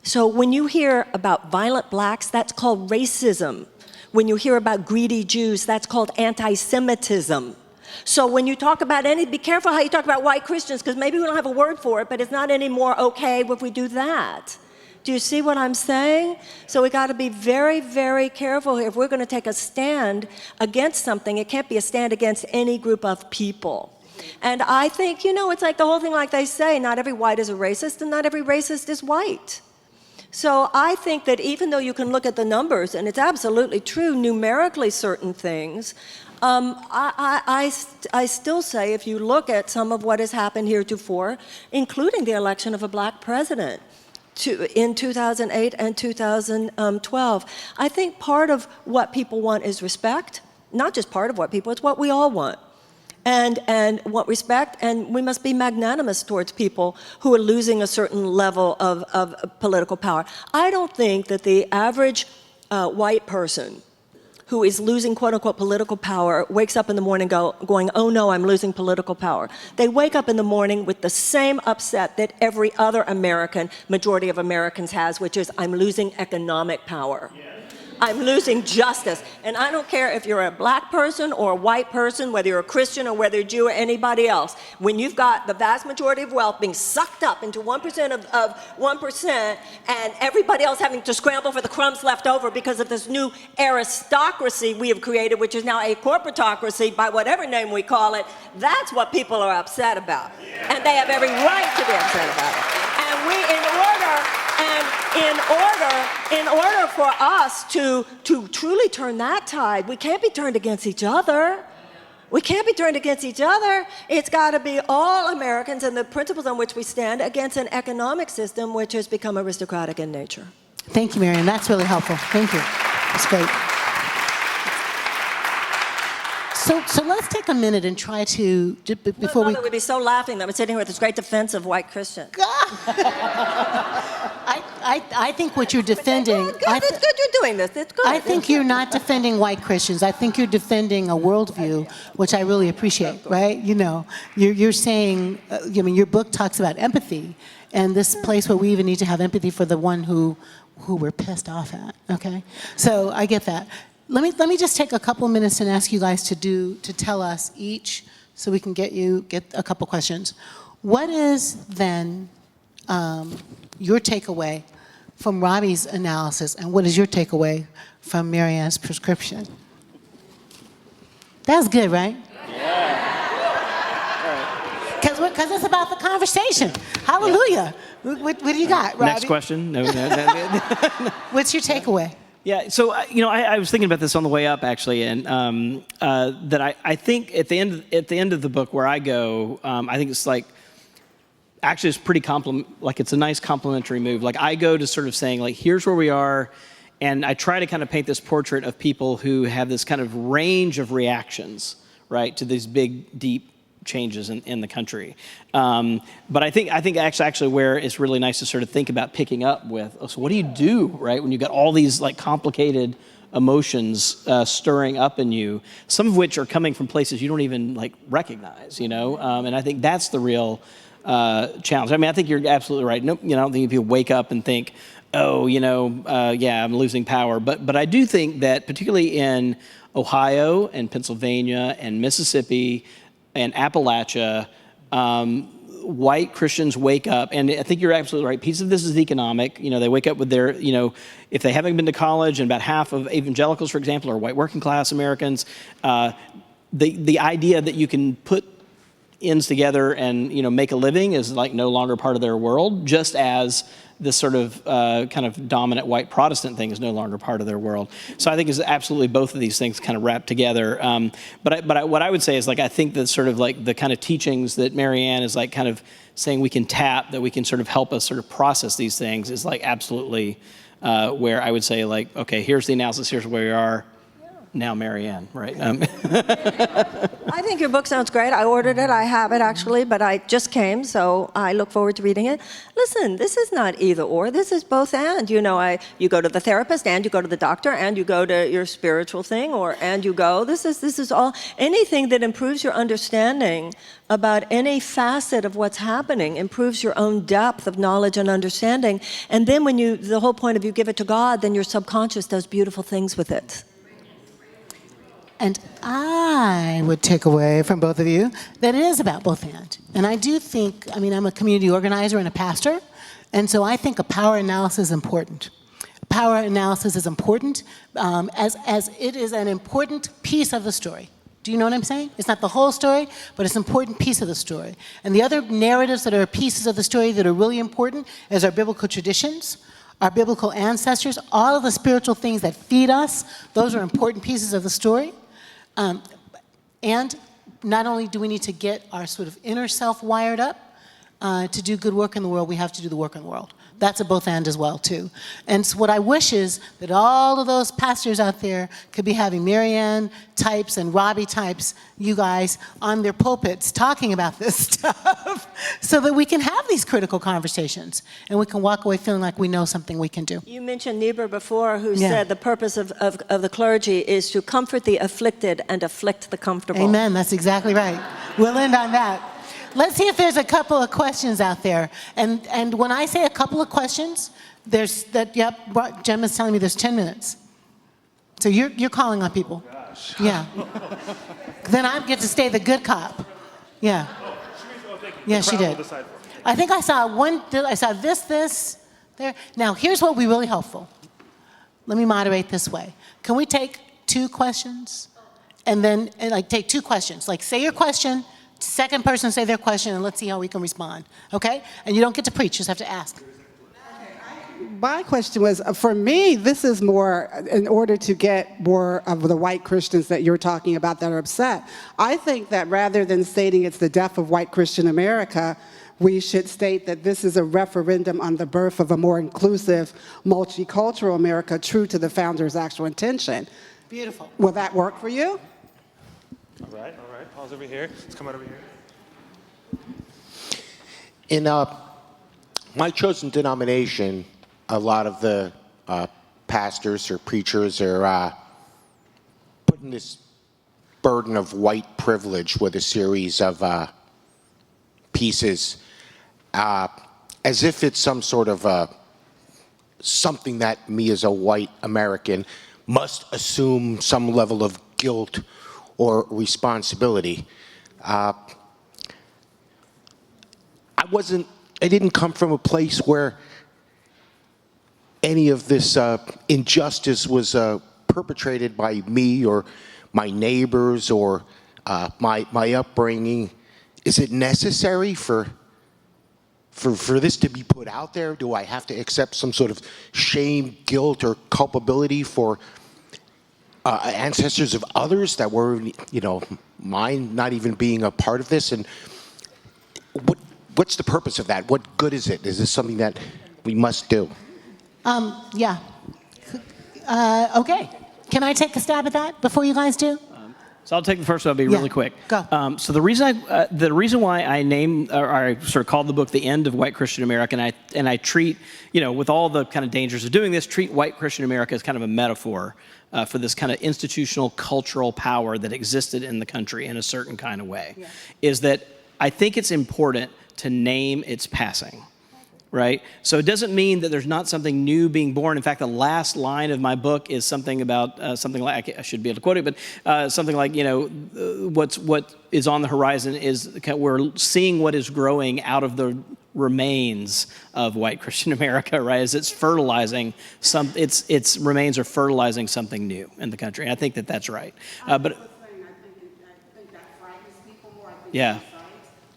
So when you hear about violent blacks, that's called racism. When you hear about greedy Jews, that's called anti-Semitism. So when you talk about be careful how you talk about white Christians, because maybe we don't have a word for it, but it's not any more okay if we do that. Do you see what I'm saying? So we got to be very, very careful here. If we're going to take a stand against something, it can't be a stand against any group of people. And I think, it's like the whole thing, like they say, not every white is a racist, and not every racist is white. So I think that even though you can look at the numbers, and it's absolutely true, numerically certain things, I still say if you look at some of what has happened heretofore, including the election of a black president in 2008 and 2012, I think part of what people want is respect. Not just part of what people, it's what we all want. And want respect, and we must be magnanimous towards people who are losing a certain level of political power. I don't think that the average white person who is losing quote-unquote political power wakes up in the morning going, oh no, I'm losing political power. They wake up in the morning with the same upset that every other majority of Americans has, which is I'm losing economic power. Yeah. I'm losing justice. And I don't care if you're a black person or a white person, whether you're a Christian or whether you're Jew or anybody else. When you've got the vast majority of wealth being sucked up into 1% of 1% and everybody else having to scramble for the crumbs left over because of this new aristocracy we have created, which is now a corporatocracy by whatever name we call it, that's what people are upset about. And they have every right to be upset about it. And in order for us to truly turn that tide, we can't be turned against each other. We can't be turned against each other. It's got to be all Americans and the principles on which we stand against an economic system which has become aristocratic in nature. Thank you, Marianne. That's really helpful. Thank you. That's great. So let's take a minute and try to, before we... would be so laughing that I'm sitting here with this great defense of white Christian. I think what you're defending... It's good you're doing this. It's good. I think you're not defending white Christians. I think you're defending a worldview, which I really appreciate, right? You're saying, your book talks about empathy, and this place where we even need to have empathy for the one who we're pissed off at, okay? So I get that. Let me just take a couple minutes and ask you guys to tell us each, so we can get a couple questions. What is then your takeaway from Robbie's analysis, and what is your takeaway from Marianne's prescription? That's good, right? Yeah. Because it's about the conversation. Hallelujah. What do you got, Robbie? Next question. No. What's your takeaway? Yeah, so I was thinking about this on the way up actually, and that I think at the end of the book where I go, I think it's like actually it's pretty it's a nice complementary move. Like I go to sort of saying like, here's where we are, and I try to kind of paint this portrait of people who have this kind of range of reactions, right, to these big, deep changes in the country. But I think actually where it's really nice to sort of think about picking up with, so what do you do, right, when you've got all these like complicated emotions stirring up in you, some of which are coming from places you don't even like recognize, you know? And I think that's the real challenge. I mean, I think you're absolutely right. No, you know, I don't think people wake up and think, oh, you know, yeah, I'm losing power. But I do think that particularly in Ohio and Pennsylvania and Mississippi and Appalachia, white Christians wake up, and I think you're absolutely right. Piece of this is economic. You know, they wake up with their, you know, if they haven't been to college, and about half of evangelicals, for example, are white working class Americans, the idea that you can put ends together and, you know, make a living is like no longer part of their world, just as this sort of kind of dominant white Protestant thing is no longer part of their world. So I think it's absolutely both of these things kind of wrapped together. But what I would say is like, I think that sort of like the kind of teachings that Marianne is like kind of saying we can tap, that we can sort of help us sort of process these things is like absolutely where I would say like, okay, here's the analysis, here's where we are. Now Marianne, right? I think your book sounds great. I ordered it. I have it actually, but I just came, so I look forward to reading it. Listen, this is not either or. This is both and. You know, you go to the therapist, and you go to the doctor, and you go to your spiritual thing, and you go. This is all anything that improves your understanding about any facet of what's happening, improves your own depth of knowledge and understanding. And then when the whole point of you give it to God, then your subconscious does beautiful things with it. And I would take away from both of you that it is about both and. And I do think, I mean, I'm a community organizer and a pastor, and so I think a power analysis is important. Power analysis is important as it is an important piece of the story. Do you know what I'm saying? It's not the whole story, but it's an important piece of the story. And the other narratives that are pieces of the story that are really important is our biblical traditions, our biblical ancestors, all of the spiritual things that feed us. Those are important pieces of the story. And not only do we need to get our sort of inner self wired up to do good work in the world, we have to do the work in the world. That's a both and as well, too. And so what I wish is that all of those pastors out there could be having Marianne types and Robbie types, you guys, on their pulpits talking about this stuff so that we can have these critical conversations and we can walk away feeling like we know something we can do. You mentioned Niebuhr before, who said the purpose of the clergy is to comfort the afflicted and afflict the comfortable. Amen. That's exactly right. We'll end on that. Let's see if there's a couple of questions out there. And when I say a couple of questions, there's that, yep, Jem is telling me there's 10 minutes. So you're calling on people. Oh, gosh. Yeah. Then I get to stay the good cop. Yeah. Yeah, she did. I think I saw this, there. Now, here's what would be really helpful. Let me moderate this way. Can we take 2 questions? And then, like, take 2 questions. Like, say your question, second person say their question, and let's see how we can respond, okay? And you don't get to preach, you just have to ask. My question was, for me, this is more in order to get more of the white Christians that you're talking about that are upset. I think that rather than stating it's the death of white Christian America, we should state that this is a referendum on the birth of a more inclusive, multicultural America, true to the founder's actual intention. Beautiful. Will that work for you? All right. Pause over here. Let's come out over here. In my chosen denomination, a lot of the pastors or preachers are putting this burden of white privilege with a series of pieces as if it's some sort of something that me as a white American must assume some level of guilt or responsibility. I didn't come from a place where any of this injustice was perpetrated by me or my neighbors or my upbringing. Is it necessary for this to be put out there? Do I have to accept some sort of shame, guilt, or culpability for ancestors of others that were, you know, mine not even being a part of this? And what's the purpose of that? What good is it? Is this something that we must do? Yeah. Okay. Can I take a stab at that before you guys do? So I'll take the first one. I'll be really quick. Go. So the reason why I named, or I sort of called the book "The End of White Christian America," and I treat, with all the kind of dangers of doing this, treat white Christian America as kind of a metaphor for this kind of institutional cultural power that existed in the country in a certain kind of way, is that I think it's important to name its passing. Right? So it doesn't mean that there's not something new being born. In fact, the last line of my book is something about something like, I should be able to quote it, but something like, what is on the horizon is we're seeing what is growing out of the remains of white Christian America, right? As it's fertilizing its remains are fertilizing something new in the country. And I think that that's right. But I think that frightens people more. yeah.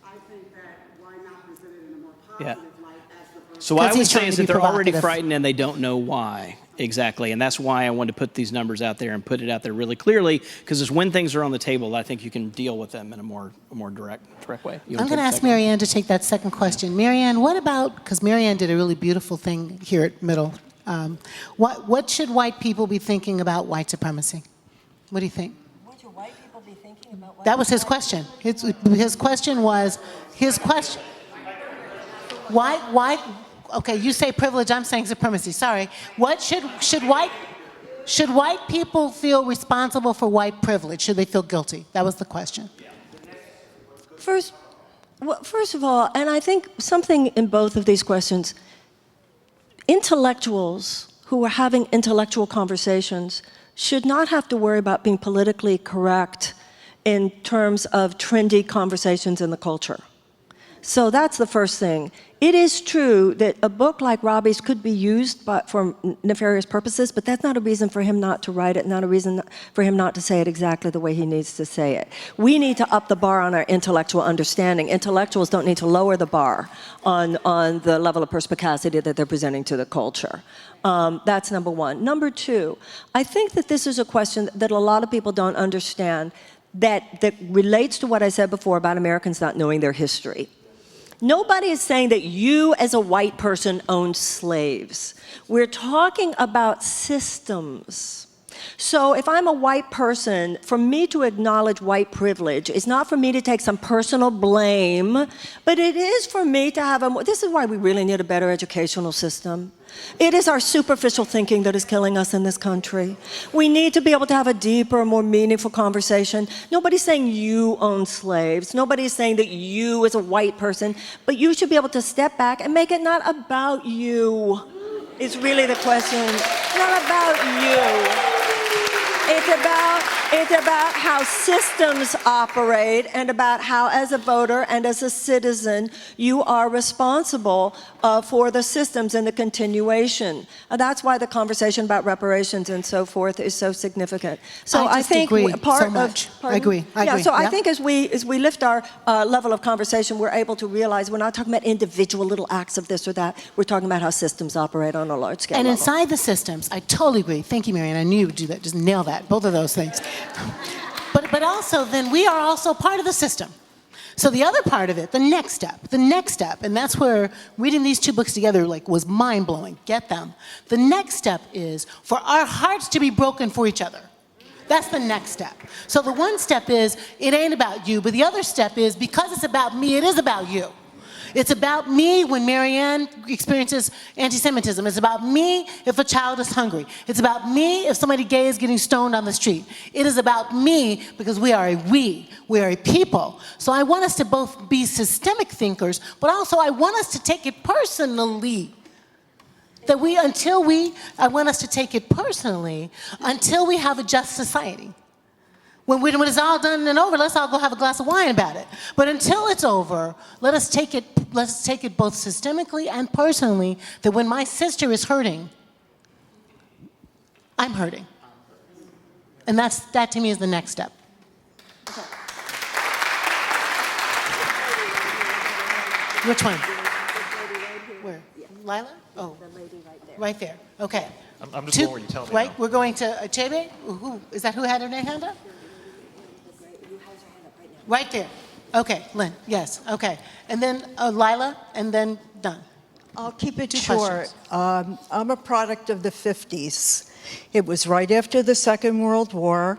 I think that why not present it in a more Yeah. positive light as the person. So what I Because would he's say trying is to that be they're already provocative. frightened and they don't know why exactly, and that's why I wanted to put these numbers out there and put it out there really clearly, because it's when things are on the table that I think you can deal with them in a more direct way. I'm going to ask Marianne to take that second question. Marianne, what about, because Marianne did a really beautiful thing here at Middle, what should white people be thinking about white supremacy? What do you think? What should white people be thinking about white That was his question. His question was, why, okay, you say privilege, I'm saying supremacy, sorry. What should white people feel responsible for white privilege? Should they feel guilty? That was the question. First of all, and I think something in both of these questions, intellectuals who are having intellectual conversations should not have to worry about being politically correct in terms of trendy conversations in the culture. So that's the first thing. It is true that a book like Robbie's could be used for nefarious purposes, but that's not a reason for him not to write it, not a reason for him not to say it exactly the way he needs to say it. We need to up the bar on our intellectual understanding. Intellectuals don't need to lower the bar on the level of perspicacity that they're presenting to the culture. That's number one. Number two, I think that this is a question that a lot of people don't understand that relates to what I said before about Americans not knowing their history. Nobody is saying that you as a white person owned slaves. We're talking about systems. So if I'm a white person, for me to acknowledge white privilege is not for me to take some personal blame, but it is for me to have this is why we really need a better educational system. It is our superficial thinking that is killing us in this country. We need to be able to have a deeper, more meaningful conversation. Nobody's saying you own slaves. Nobody's saying that you as a white person, but you should be able to step back and make it not about you. Is really the question. Not about you. It's about how systems operate and about how, as a voter and as a citizen, you are responsible for the systems and the continuation. That's why the conversation about reparations and so forth is so significant. So I just agree part so much. of I agree. So I Yeah. think as we lift our level of conversation, we're able to realize we're not talking about individual little acts of this or that. We're talking about how systems operate on a large scale. And level. inside the systems, I totally agree. Thank you, Marianne. I knew you would do that. Just nail that. Both of those things. But also, then we are also part of the system. So the other part of it, the next step, and that's where reading these two books together was mind-blowing. Get them. The next step is for our hearts to be broken for each other. That's the next step. So the one step is, it ain't about you, but the other step is, because it's about me, it is about you. It's about me when Marianne experiences anti-Semitism. It's about me if a child is hungry. It's about me if somebody gay is getting stoned on the street. It is about me because we are a people. So I want us to both be systemic thinkers, but also I want us to take it personally. I want us to take it personally until we have a just society. When it's all done and over, let's all go have a glass of wine about it. But until it's over, let's take it both systemically and personally, that when my sister is hurting, I'm hurting. And that to me is the next step. Okay. Which one? Where? Lila? Oh. The lady right there. Right there. Okay. I'm just going where you tell me. Right? Now. We're going to Achebe? Who? Is that who had her hand up? Right there. Okay, Lynn, yes, okay. And then Lila, and then done. I'll keep it Two short. questions. I'm a product of the 50s. It was right after the Second World War.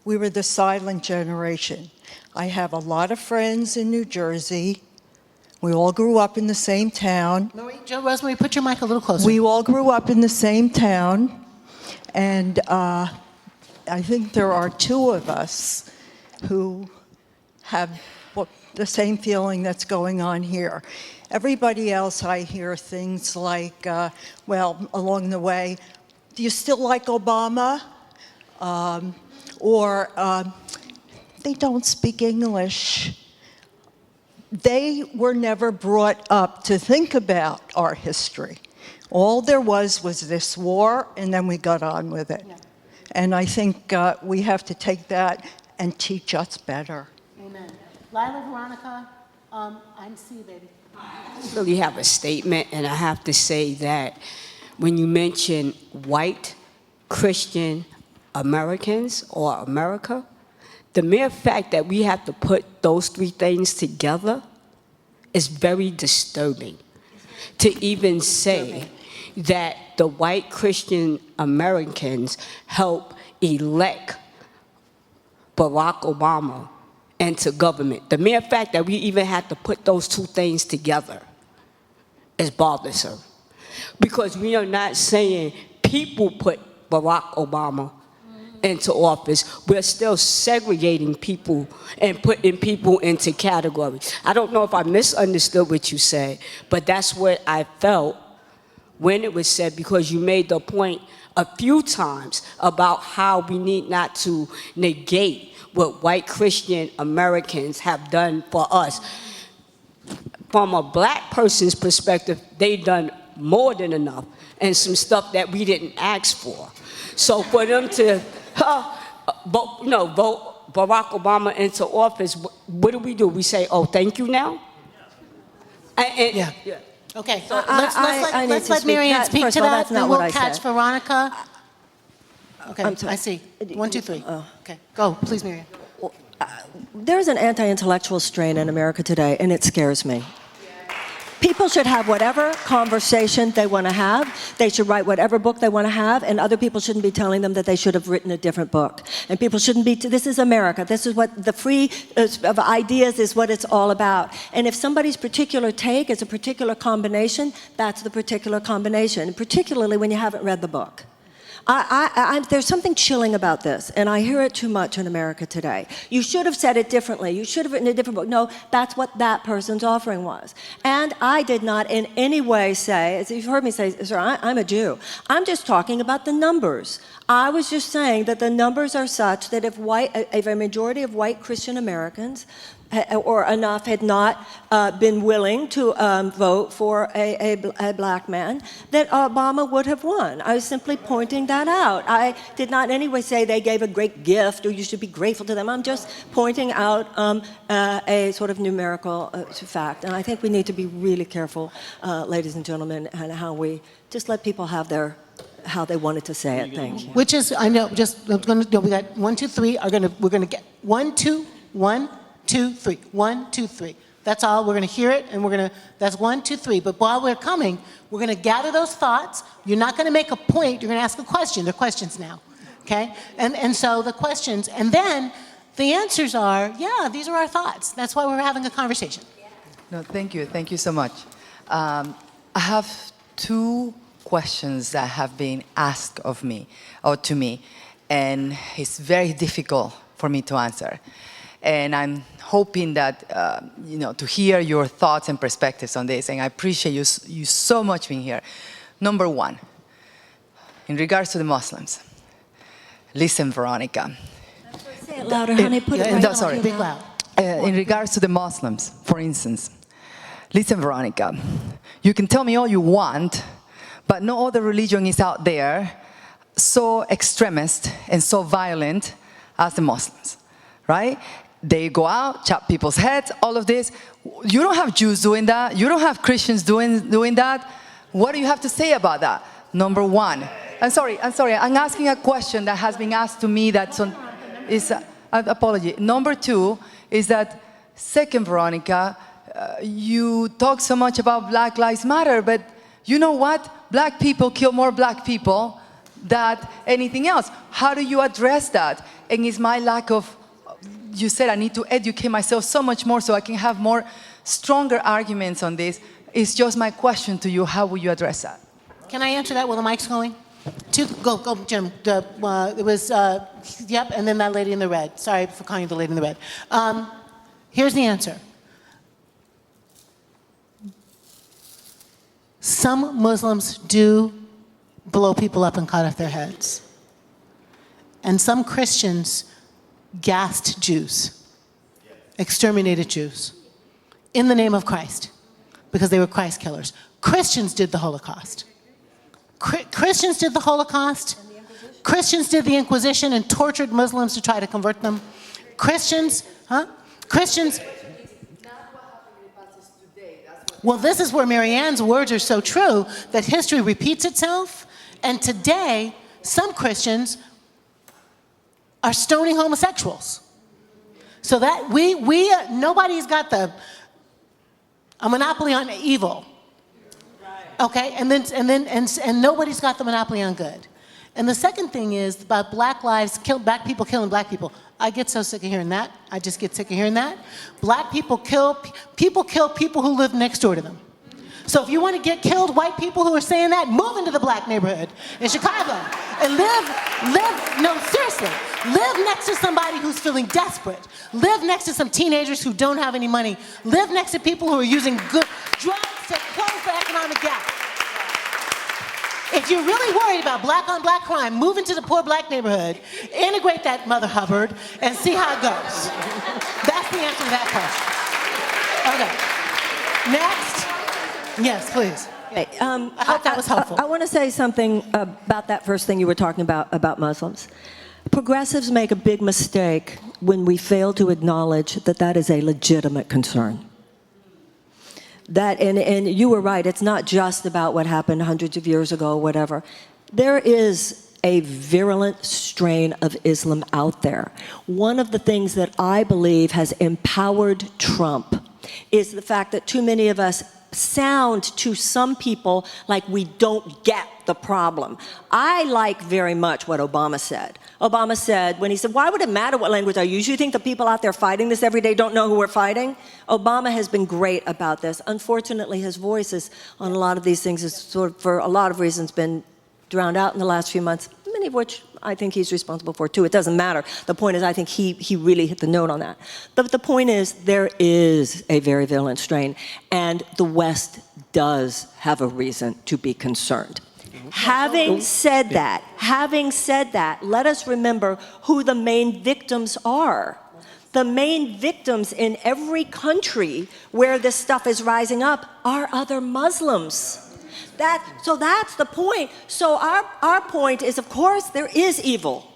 We were the silent generation. I have a lot of friends in New Jersey. We all grew up in the same town. Rosemary, put your mic a little closer. We all grew up in the same town. And I think there are two of us who have the same feeling that's going on here. Everybody else, I hear things like, well, along the way, do you still like Obama? Or they don't speak English. They were never brought up to think about our history. All there was this war, and then we got on with it. Yeah. And I think we have to take that and teach us better. Amen. Lila, Veronica, I'm C, baby. I really have a statement, and I have to say that when you mention white Christian Americans or America, the mere fact that we have to put those three things together is very disturbing. To even say that the white Christian Americans help elect Barack Obama into government. The mere fact that we even had to put those two things together is bothersome. Because we are not saying people put Barack Obama into office. We're still segregating people and putting people into categories. I don't know if I misunderstood what you said, but that's what I felt when it was said, because you made the point a few times about how we need not to negate what white Christian Americans have done for us. From a black person's perspective, they've done more than enough, and some stuff that we didn't ask for. So for them to vote Barack Obama into office, what do? We say, oh, thank you now? Yeah. Okay, so let's let Marianne speak to that, then we'll catch Veronica. Okay, I see. 1, 2, 3. Okay, go, please, Marianne. There's an anti-intellectual strain in America today, and it scares me. People should have whatever conversation they want to have. They should write whatever book they want to have, and other people shouldn't be telling them that they should have written a different book. And people shouldn't be, this is America. This is what the free of ideas is what it's all about. And if somebody's particular take is a particular combination, that's the particular combination, particularly when you haven't read the book. There's something chilling about this, and I hear it too much in America today. You should have said it differently. You should have written a different book. No, that's what that person's offering was. And I did not in any way say, as you've heard me say, sir, I'm a Jew. I'm just talking about the numbers. I was just saying that the numbers are such that if a majority of white Christian Americans or enough had not been willing to vote for a black man, that Obama would have won. I was simply pointing that out. I did not in any way say they gave a great gift or you should be grateful to them. I'm just pointing out a sort of numerical fact. And I think we need to be really careful, ladies and gentlemen, and how we just let people have how they wanted to say it. Thank you. Which is, I know, we got 1, 2, 3. We're gonna get 1, 2, 1, 2, 3. 1, 2, 3. That's all. We're going to hear it, and that's 1, 2, 3. But while we're coming, we're going to gather those thoughts. You're not going to make a point. You're going to ask a question. They're questions now, okay? And so the questions, and then the answers are, yeah, these are our thoughts. That's why we're having a conversation. No, thank you. Thank you so much. I have 2 questions that have been asked of me, or to me, and it's very difficult for me to answer. And I'm hoping that, to hear your thoughts and perspectives on this. And I appreciate you so much being here. Number 1, in regards to the Muslims. Listen, Veronica. Say it louder, honey. Put it right sorry. Big loud. In regards to the Muslims, for instance. Listen, Veronica. You can tell me all you want, but no other religion is out there so extremist and so violent as the Muslims, right? They go out, chop people's heads, all of this. You don't have Jews doing that. You don't have Christians doing that. What do you have to say about that? Number 1. I'm sorry. I'm asking a question that has been asked to me that's on, apology. Number 2 is that Second, Veronica, you talk so much about Black Lives Matter, but you know what? Black people kill more black people than anything else. How do you address that? And it's my lack of, you said I need to educate myself so much more so I can have more stronger arguments on this. It's just my question to you, how will you address that? Can I answer that while the mic's going? Go, Jim. It was, yep, and then that lady in the red. Sorry for calling you the lady in the red. Here's the answer. Some Muslims do blow people up and cut off their heads. And some Christians gassed Jews, exterminated Jews, in the name of Christ, because they were Christ killers. Christians did the Holocaust. Christians did the Holocaust. Christians did the Inquisition and tortured Muslims to try to convert them. Christians. Well, this is where Marianne's words are so true, that history repeats itself, and today, some Christians are stoning homosexuals. So that nobody's got a monopoly on evil. Okay, and nobody's got the monopoly on good. And the second thing is about black people killing black people. I get so sick of hearing that. I just get sick of hearing that. Black people kill people who live next door to them. So if you want to get killed, white people who are saying that, move into the black neighborhood in Chicago and live next to somebody who's feeling desperate. Live next to some teenagers who don't have any money. Live next to people who are using good drugs to close the economic gap. If you're really worried about black-on-black crime, move into the poor black neighborhood, integrate that Mother Hubbard, and see how it goes. That's the answer to that question. Okay. Next. Yes, please. Okay, I hope that was helpful. I want to say something about that first thing you were talking about Muslims. Progressives make a big mistake when we fail to acknowledge that that is a legitimate concern. That, and you were right, it's not just about what happened hundreds of years ago or whatever. There is a virulent strain of Islam out there. One of the things that I believe has empowered Trump is the fact that too many of us sound to some people like we don't get the problem. I like very much what Obama said. Obama said, when he said, why would it matter what language I use? You think the people out there fighting this every day don't know who we're fighting? Obama has been great about this. Unfortunately, his voice is on a lot of these things has sort of, for a lot of reasons, been drowned out in the last few months, many of which I think he's responsible for too. It doesn't matter. The point is, I think he really hit the note on that. But the point is, there is a very virulent strain, and the West does have a reason to be concerned. Having said that, let us remember who the main victims are. The main victims in every country where this stuff is rising up are other Muslims. So that's the point. So our point is, of course, there is evil.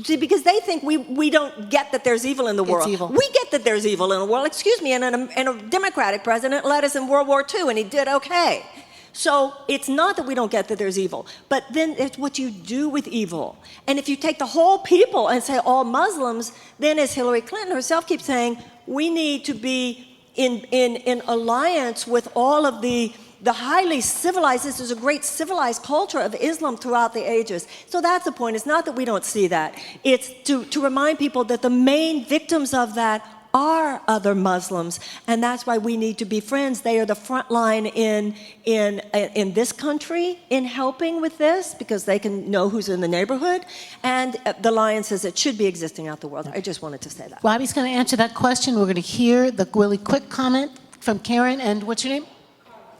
See, because they think we don't get that there's evil in the world. It's evil. We get that there's evil in the world. Excuse me, and a Democratic president led us in World War II, and he did okay. So it's not that we don't get that there's evil, but then it's what you do with evil. And if you take the whole people and say all Muslims, then as Hillary Clinton herself keeps saying, we need to be in alliance with all of the highly civilized, this is a great civilized culture of Islam throughout the ages. So that's the point. It's not that we don't see that. It's to remind people that the main victims of that are other Muslims, and that's why we need to be friends. They are the front line in this country in helping with this, because they can know who's in the neighborhood, and the alliances that should be existing out the world. I just wanted to say that. Bobby's going to answer that question. We're going to hear the really quick comment from Karen, and what's your name?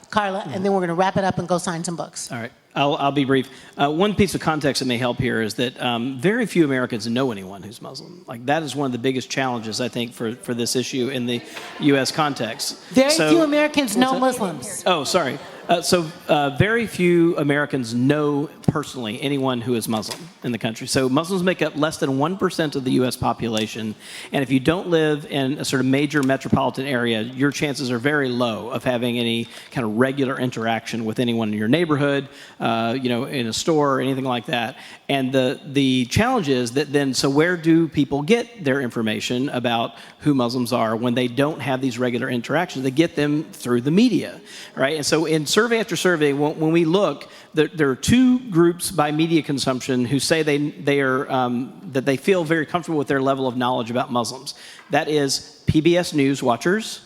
Carla, and then we're going to wrap it up and go sign some books. All right. I'll be brief. One piece of context that may help here is that very few Americans know anyone who's Muslim. Like, that is one of the biggest challenges, I think, for this issue in the U.S. context. Very few Americans know Muslims. Oh, sorry. Very few Americans know personally anyone who is Muslim in the country. So Muslims make up less than 1% of the U.S. population. And if you don't live in a sort of major metropolitan area, your chances are very low of having any kind of regular interaction with anyone in your neighborhood, in a store or anything like that. And the challenge is that then, so where do people get their information about who Muslims are when they don't have these regular interactions? They get them through the media, right? And so in survey after survey, when we look, there are two groups by media consumption who say that they feel very comfortable with their level of knowledge about Muslims. That is PBS News watchers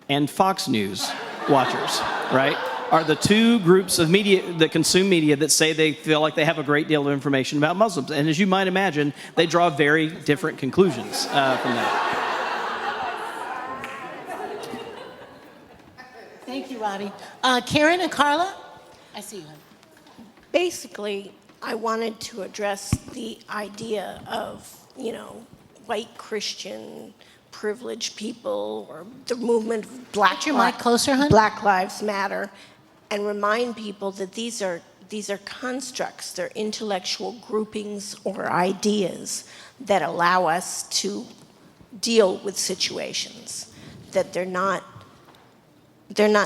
and Fox News watchers, right? Are the two groups of media that consume media that say they feel like they have a great deal of information about Muslims. And as you might imagine, they draw very different conclusions from that. Thank you, Robbie. Karen and Carla? I see you. Basically, I wanted to address the idea of, white Christian privileged people or the movement of Put your mic closer, hon. Black Lives Matter, and remind people that these are constructs, they're intellectual groupings or ideas that allow us to deal with situations, that they're not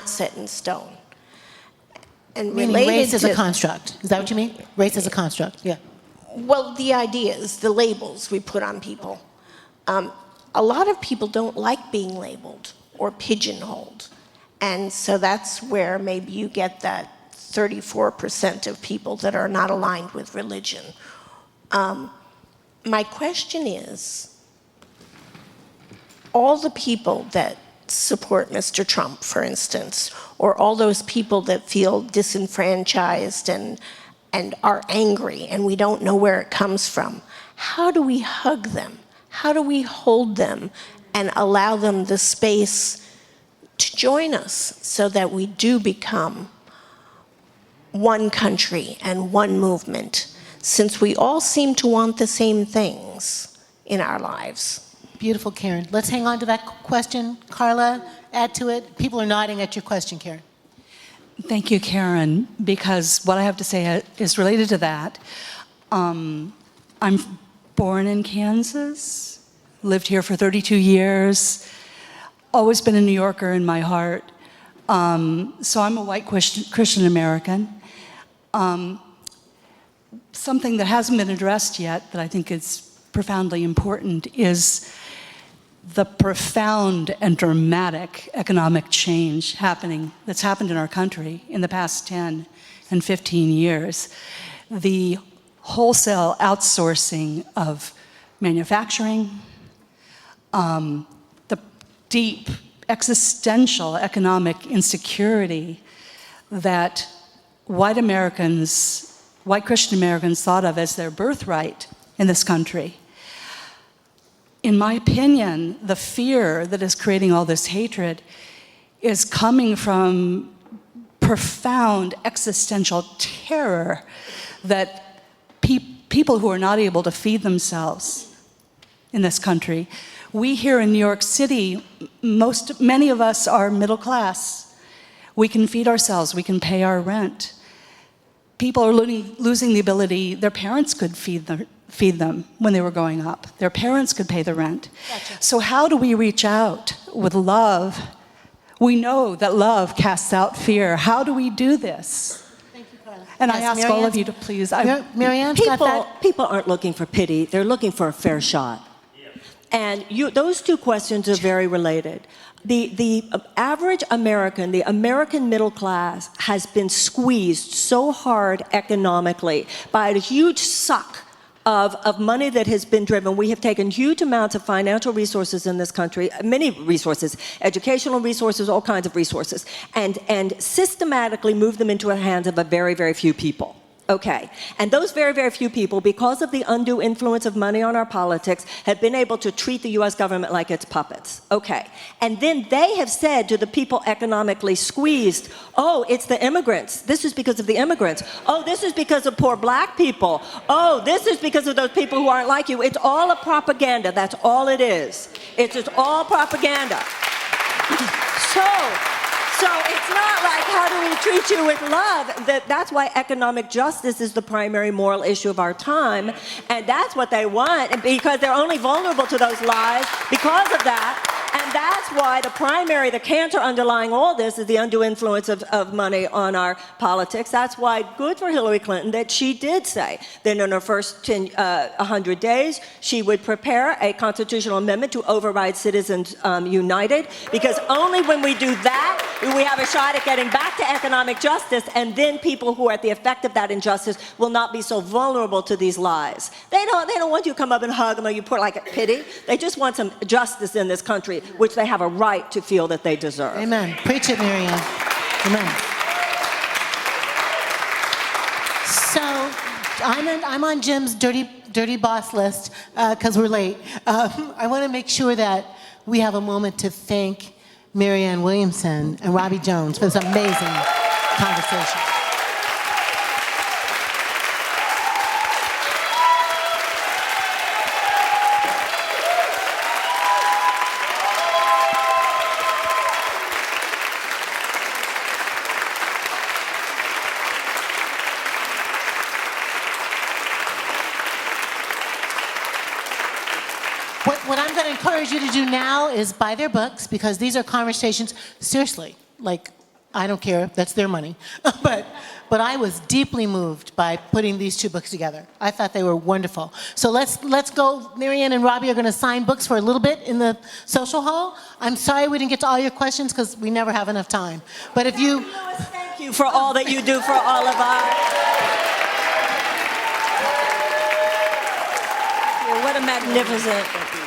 set in stone. And Meaning related race is to, a construct. Is that what you mean? Race is a construct, yeah. well, the ideas, the labels we put on people. A lot of people don't like being labeled or pigeonholed. And so that's where maybe you get that 34% of people that are not aligned with religion. My question is, all the people that support Mr. Trump, for instance, or all those people that feel disenfranchised and are angry and we don't know where it comes from, how do we hug them? How do we hold them and allow them the space to join us so that we do become one country and one movement, since we all seem to want the same things in our lives? Beautiful, Karen. Let's hang on to that question. Carla, add to it. People are nodding at your question, Karen. Thank you, Karen, because what I have to say is related to that. I'm born in Kansas, lived here for 32 years, always been a New Yorker in my heart. So I'm a white Christian American. Something that hasn't been addressed yet that I think is profoundly important is the profound and dramatic economic change that's happened in our country in the past 10 and 15 years. The wholesale outsourcing of manufacturing, the deep existential economic insecurity that white Christian Americans thought of as their birthright in this country. In my opinion, the fear that is creating all this hatred is coming from profound existential terror that people who are not able to feed themselves in this country. We here in New York City, many of us are middle class. We can feed ourselves, we can pay our rent. People are losing the ability, their parents could feed them when they were growing up. Their parents could pay the rent. Gotcha. So how do we reach out with love? We know that love casts out fear. How do we do this? Thank you, Carla. And I Yes, ask all of you to please. Marianne's got that. People aren't looking for pity. They're looking for a fair shot. And those two questions are very related. The average American, the American middle class, has been squeezed so hard economically by a huge suck of money that has been driven. We have taken huge amounts of financial resources in this country, many resources, educational resources, all kinds of resources, and systematically moved them into the hands of a very, very few people. Okay, and those very, very few people, because of the undue influence of money on our politics, have been able to treat the U.S. government like its puppets. Okay, and then they have said to the people economically squeezed, oh, it's the immigrants. This is because of the immigrants. Oh, this is because of poor black people. Oh, this is because of those people who aren't like you. It's all a propaganda. That's all it is. It's just all propaganda. So it's not like, how do we treat you with love? That's why economic justice is the primary moral issue of our time. And that's what they want, and because they're only vulnerable to those lies because of that. And that's why the cancer underlying all this is the undue influence of money on our politics. That's why good for Hillary Clinton that she did say that in her first 100 days, she would prepare a constitutional amendment to override Citizens United, because only when we do that, we have a shot at getting back to economic justice, and then people who are at the effect of that injustice will not be so vulnerable to these lies. They don't want you to come up and hug them or you put like a pity. They just want some justice in this country, which they have a right to feel that they deserve. Amen. Preach it, Marianne. Amen. So I'm on Jim's dirty boss list because we're late. I want to make sure that we have a moment to thank Marianne Williamson and Robbie Jones for this amazing conversation. What I'm going to encourage you to do now is buy their books, because these are conversations, seriously, like, I don't care, that's their money. but I was deeply moved by putting these two books together. I thought they were wonderful. So let's go. Marianne and Robbie are going to sign books for a little bit in the social hall. I'm sorry we didn't get to all your questions because we never have enough time. But if you... Lewis, thank you for all that you do for all of us. What a magnificent...